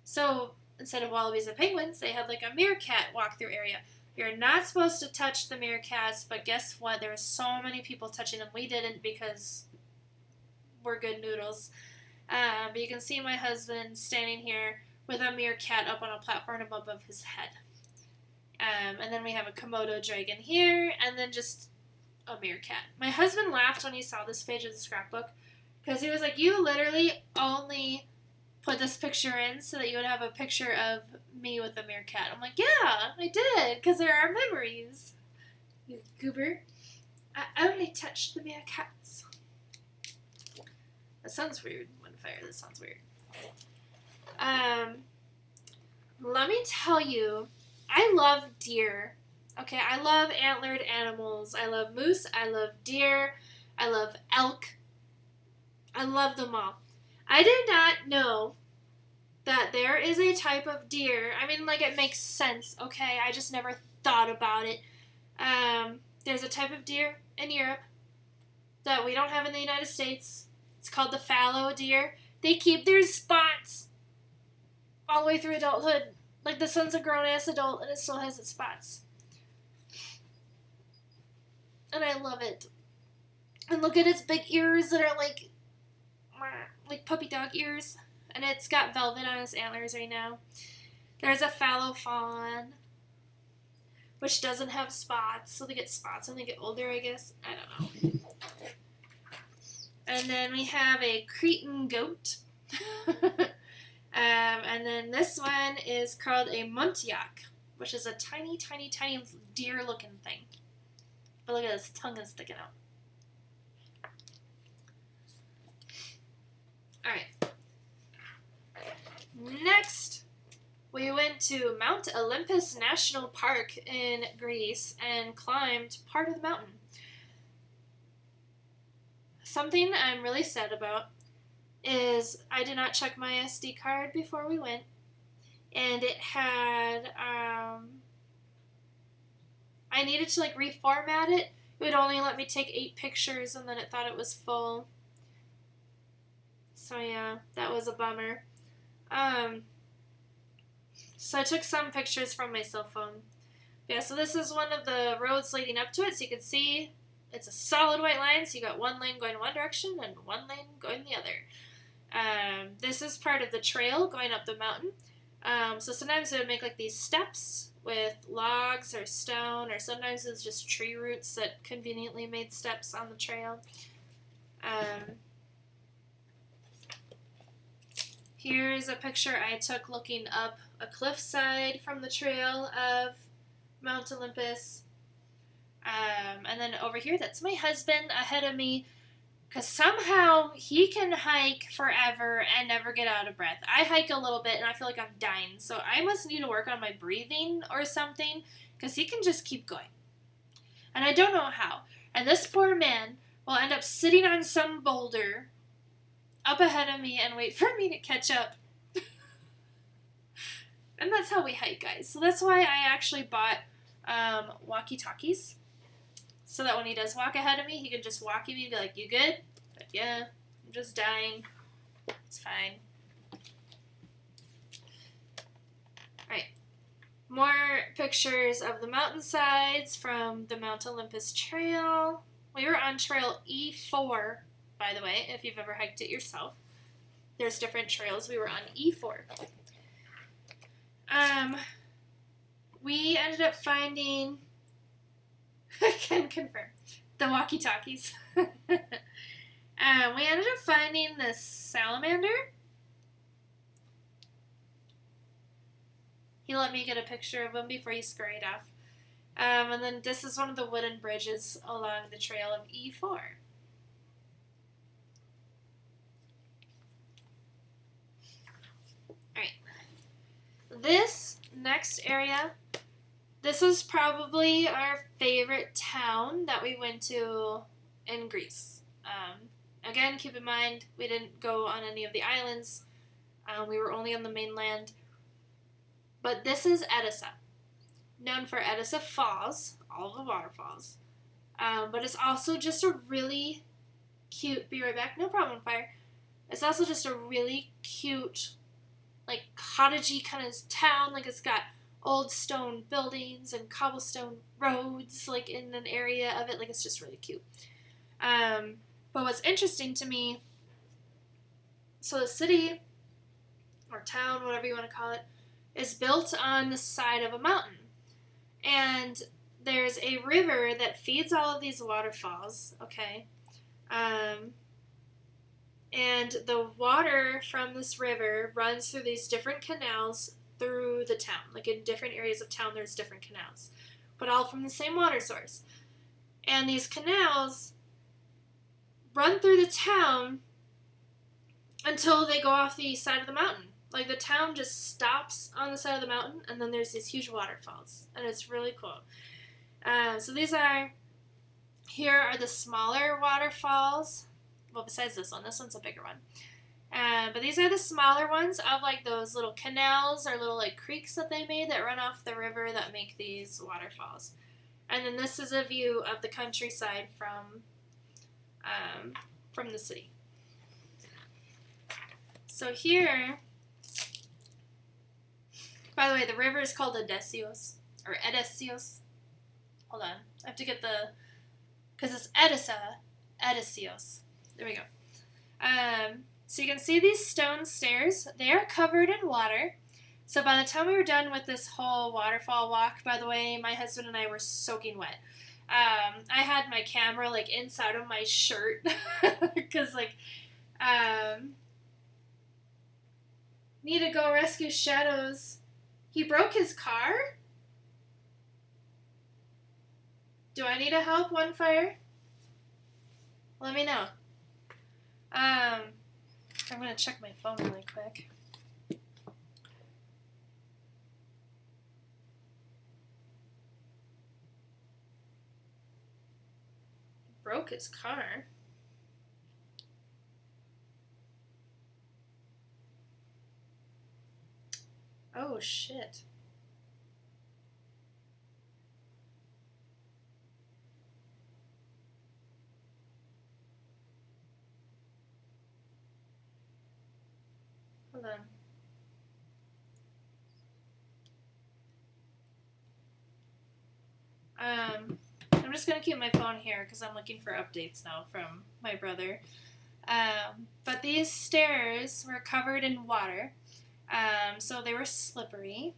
Speaker 1: So instead of wallabies and penguins, they had like a meerkat walk-through area. You're not supposed to touch the meerkats, but guess what? There were so many people touching them. We didn't because we're good noodles. But you can see my husband standing here with a meerkat up on a platform above his head. And then we have a Komodo dragon here, and then just a meerkat. My husband laughed when he saw this page of the scrapbook because he was like, you literally only put this picture in so that you would have a picture of me with a meerkat. I'm like, yeah, I did, because there are memories. You goober. I only touched the meerkats. That sounds weird. Windfire, that sounds weird. Let me tell you, I love deer. Okay, I love antlered animals. I love moose. I love deer. I love elk. I love them all. I did not know that there is a type of deer. I mean, like, it makes sense, okay? I just never thought about it. There's a type of deer in Europe that we don't have in the United States. It's called the fallow deer. They keep their spots all the way through adulthood. Like, the son's a grown-ass adult, and it still has its spots. And I love it. And look at its big ears that are like puppy dog ears. And it's got velvet on its antlers right now. There's a fallow fawn, which doesn't have spots. So they get spots when they get older, I guess. I don't know. And then we have a Cretan goat. And then this one is called a muntjac, which is a tiny, tiny, tiny deer-looking thing. But look at his tongue is sticking out. Alright. Next, we went to Mount Olympus National Park in Greece and climbed part of the mountain. Something I'm really sad about is I did not check my SD card before we went, and it had, I needed to like reformat it. It would only let me take 8 pictures, and then it thought it was full. So yeah, that was a bummer. So I took some pictures from my cell phone. Yeah, so this is one of the roads leading up to it, so you can see it's a solid white line, so you got one lane going one direction and one lane going the other. This is part of the trail going up the mountain. So sometimes they would make like these steps with logs or stone, or sometimes it's just tree roots that conveniently made steps on the trail. Here's a picture I took looking up a cliffside from the trail of Mount Olympus. And then over here, that's my husband ahead of me, because somehow he can hike forever and never get out of breath. I hike a little bit and I feel like I'm dying, so I must need to work on my breathing or something, because he can just keep going. And I don't know how. And this poor man will end up sitting on some boulder up ahead of me and wait for me to catch up. And that's how we hike, guys. So that's why I actually bought walkie-talkies, so that when he does walk ahead of me, he can just walk at me and be like, you good? But yeah, I'm just dying. It's fine. Alright. More pictures of the mountainsides from the Mount Olympus Trail. We were on Trail E4, by the way, if you've ever hiked it yourself. There's different trails. We were on E4. We ended up finding, I can confirm, the walkie-talkies. We ended up finding this salamander. He let me get a picture of him before he scurried off. And then this is one of the wooden bridges along the trail of E4. This next area, this is probably our favorite town that we went to in Greece. Again, keep in mind, we didn't go on any of the islands. We were only on the mainland. But this is Edessa, known for Edessa Falls, all the waterfalls. But it's also just a really cute, be right back, no problem, fire. It's also just a really cute, like, cottagey kind of town. Like, it's got old stone buildings and cobblestone roads, like, in an area of it. Like, it's just really cute. But what's interesting to me, so the city, or town, whatever you want to call it, is built on the side of a mountain. And there's a river that feeds all of these waterfalls, okay? And the water from this river runs through these different canals through the town. Like, in different areas of town, there's different canals, but all from the same water source. And these canals run through the town until they go off the side of the mountain. Like, the town just stops on the side of the mountain, and then there's these huge waterfalls, and it's really cool. So here are the smaller waterfalls. Well, besides this one's a bigger one. But these are the smaller ones of, like, those little canals or little, like, creeks that they made that run off the river that make these waterfalls. And then this is a view of the countryside from the city. So here, by the way, the river is called Edesios, or Edesios. Hold on, I have to get because it's Edesios. There we go. So you can see these stone stairs. They are covered in water. So by the time we were done with this whole waterfall walk, by the way, my husband and I were soaking wet. I had my camera, like, inside of my shirt because, like, need to go rescue Shadows. He broke his car? Do I need to help, One Fire? Let me know. I'm going to check my phone really quick. Broke his car. Oh, shit. Hold on. I'm just going to keep my phone here because I'm looking for updates now from my brother. But these stairs were covered in water, so they were slippery.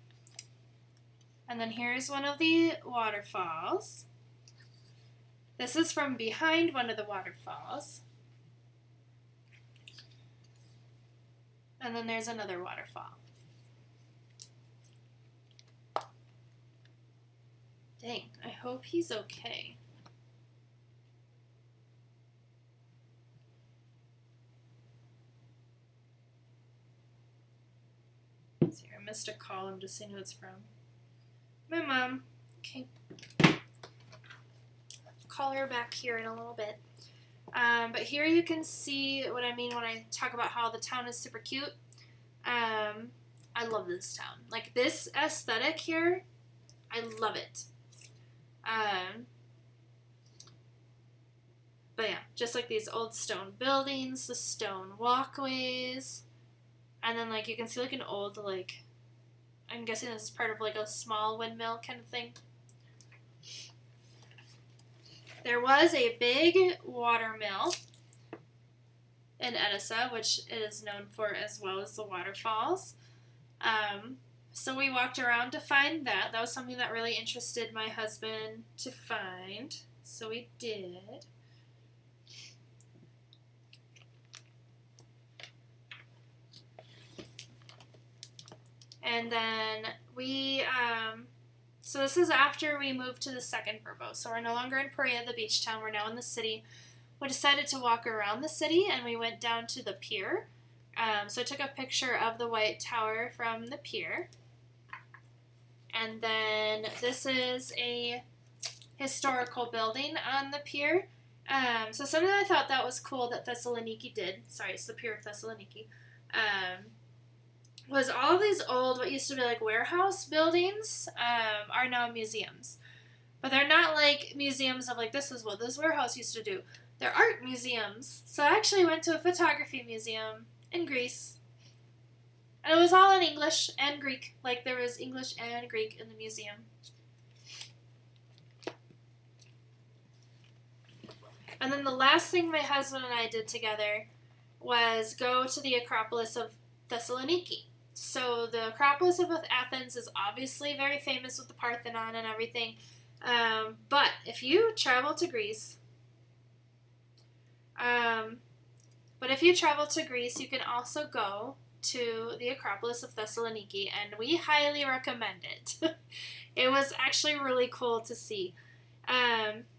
Speaker 1: And then here's one of the waterfalls. This is from behind one of the waterfalls. And then there's another waterfall. Dang, I hope he's okay. Let's see, I missed a call. I'm just seeing who it's from. My mom. Okay. Call her back here in a little bit. But here you can see what I mean when I talk about how the town is super cute. I love this town. Like, this aesthetic here, I love it. But yeah, just like these old stone buildings, the stone walkways, and then, like, you can see, like, an old, like, I'm guessing this is part of, like, a small windmill kind of thing. There was a big water mill in Edessa, which it is known for, as well as the waterfalls. So we walked around to find that. That was something that really interested my husband to find. So we did. And then so this is after we moved to the second Verbo. So we're no longer in Perea, the beach town. We're now in the city. We decided to walk around the city, and we went down to the pier. So I took a picture of the White Tower from the pier. And then this is a historical building on the pier. So something I thought that was cool that Thessaloniki did, sorry, it's the Pier of Thessaloniki, was all these old, what used to be like warehouse buildings, are now museums. But they're not like museums of like, this is what this warehouse used to do. They're art museums. So I actually went to a photography museum in Greece. And it was all in English and Greek. Like there was English and Greek in the museum. And then the last thing my husband and I did together was go to the Acropolis of Thessaloniki. So the Acropolis of Athens is obviously very famous with the Parthenon and everything. But if you travel to Greece, you can also go to the Acropolis of Thessaloniki, and we highly recommend it. It was actually really cool to see.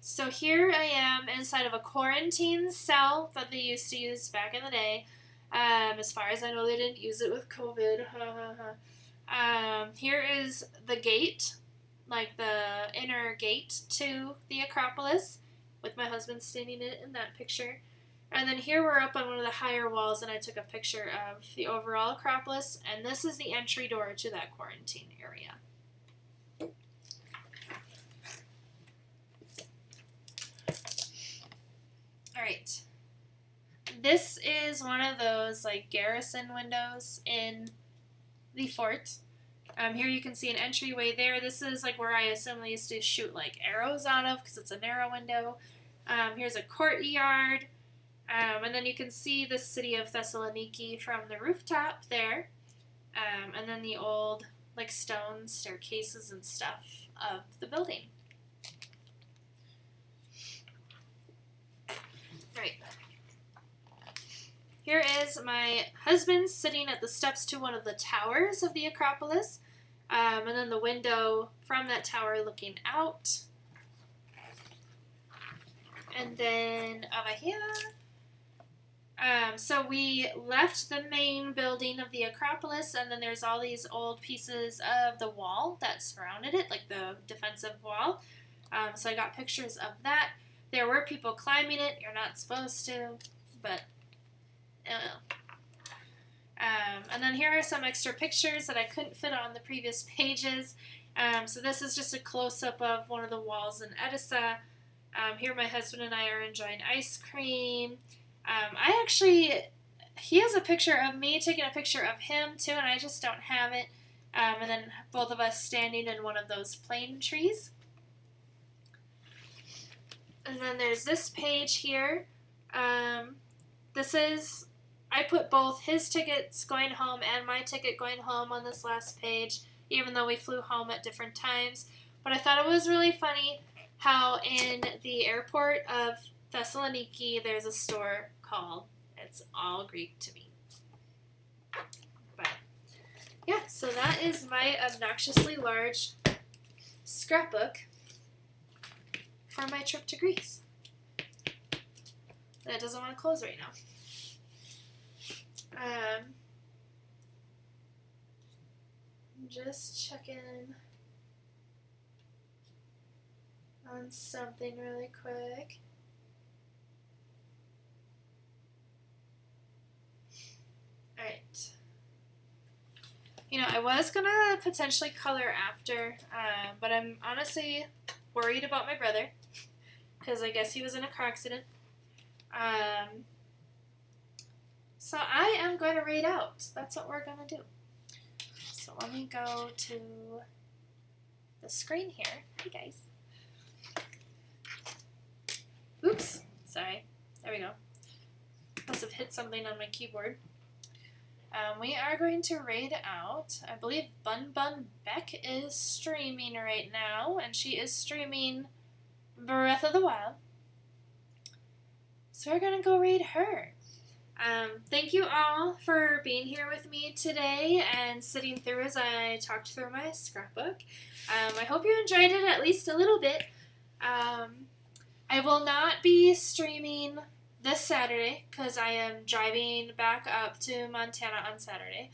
Speaker 1: So here I am inside of a quarantine cell that they used to use back in the day. As far as I know, they didn't use it with COVID. Here is the gate, like the inner gate to the Acropolis, with my husband standing in that picture. And then here we're up on one of the higher walls, and I took a picture of the overall Acropolis, and this is the entry door to that quarantine area. Alright. This is one of those like garrison windows in the fort. Here you can see an entryway there. This is like where I assume they used to shoot like arrows out of because it's a narrow window. Here's a courtyard. And then you can see the city of Thessaloniki from the rooftop there. And then the old like stone staircases and stuff of the building. Right. Here is my husband sitting at the steps to one of the towers of the Acropolis. And then the window from that tower looking out. And then over here. So we left the main building of the Acropolis, and then there's all these old pieces of the wall that surrounded it, like the defensive wall. So I got pictures of that. There were people climbing it. You're not supposed to, but and then here are some extra pictures that I couldn't fit on the previous pages. So this is just a close-up of one of the walls in Edessa. Here my husband and I are enjoying ice cream. He has a picture of me taking a picture of him too, and I just don't have it. And then both of us standing in one of those plane trees. And then there's this page here. I put both his tickets going home and my ticket going home on this last page, even though we flew home at different times. But I thought it was really funny how in the airport of Thessaloniki there's a store called It's All Greek to Me. But yeah, so that is my obnoxiously large scrapbook for my trip to Greece. That doesn't want to close right now. Just checking on something really quick. Alright. You know, I was going to potentially color after, but I'm honestly worried about my brother, because I guess he was in a car accident. So I am going to read out. That's what we're going to do. So let me go to the screen here. Hey guys. Oops. Sorry. There we go. Must have hit something on my keyboard. We are going to read out. I believe Bun Bun Beck is streaming right now, and she is streaming Breath of the Wild. So we're going to go read her. Thank you all for being here with me today and sitting through as I talked through my scrapbook. I hope you enjoyed it at least a little bit. I will not be streaming this Saturday because I am driving back up to Montana on Saturday.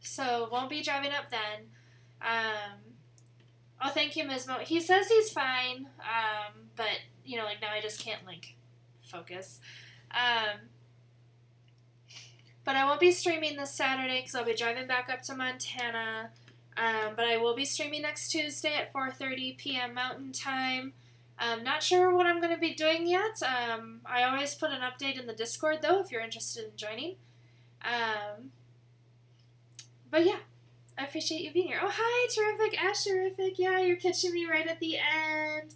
Speaker 1: So won't be driving up then. Oh, thank you, Ms. Mo. He says he's fine, but, you know, like, now I just can't, like, focus. But I won't be streaming this Saturday because I'll be driving back up to Montana. But I will be streaming next Tuesday at 4:30 p.m. Mountain Time. Not sure what I'm going to be doing yet. I always put an update in the Discord, though, if you're interested in joining. But yeah, I appreciate you being here. Oh, hi, Terrific, Ash Terrific. Yeah, you're catching me right at the end.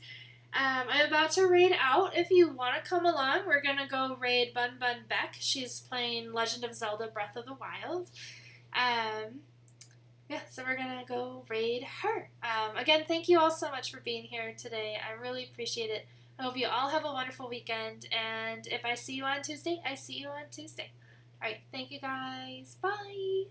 Speaker 1: I'm about to raid out. If you want to come along, we're going to go raid Bun Bun Beck. She's playing Legend of Zelda Breath of the Wild. Yeah, so we're going to go raid her. Again, thank you all so much for being here today. I really appreciate it. I hope you all have a wonderful weekend. And if I see you on Tuesday, I see you on Tuesday. All right, thank you guys. Bye.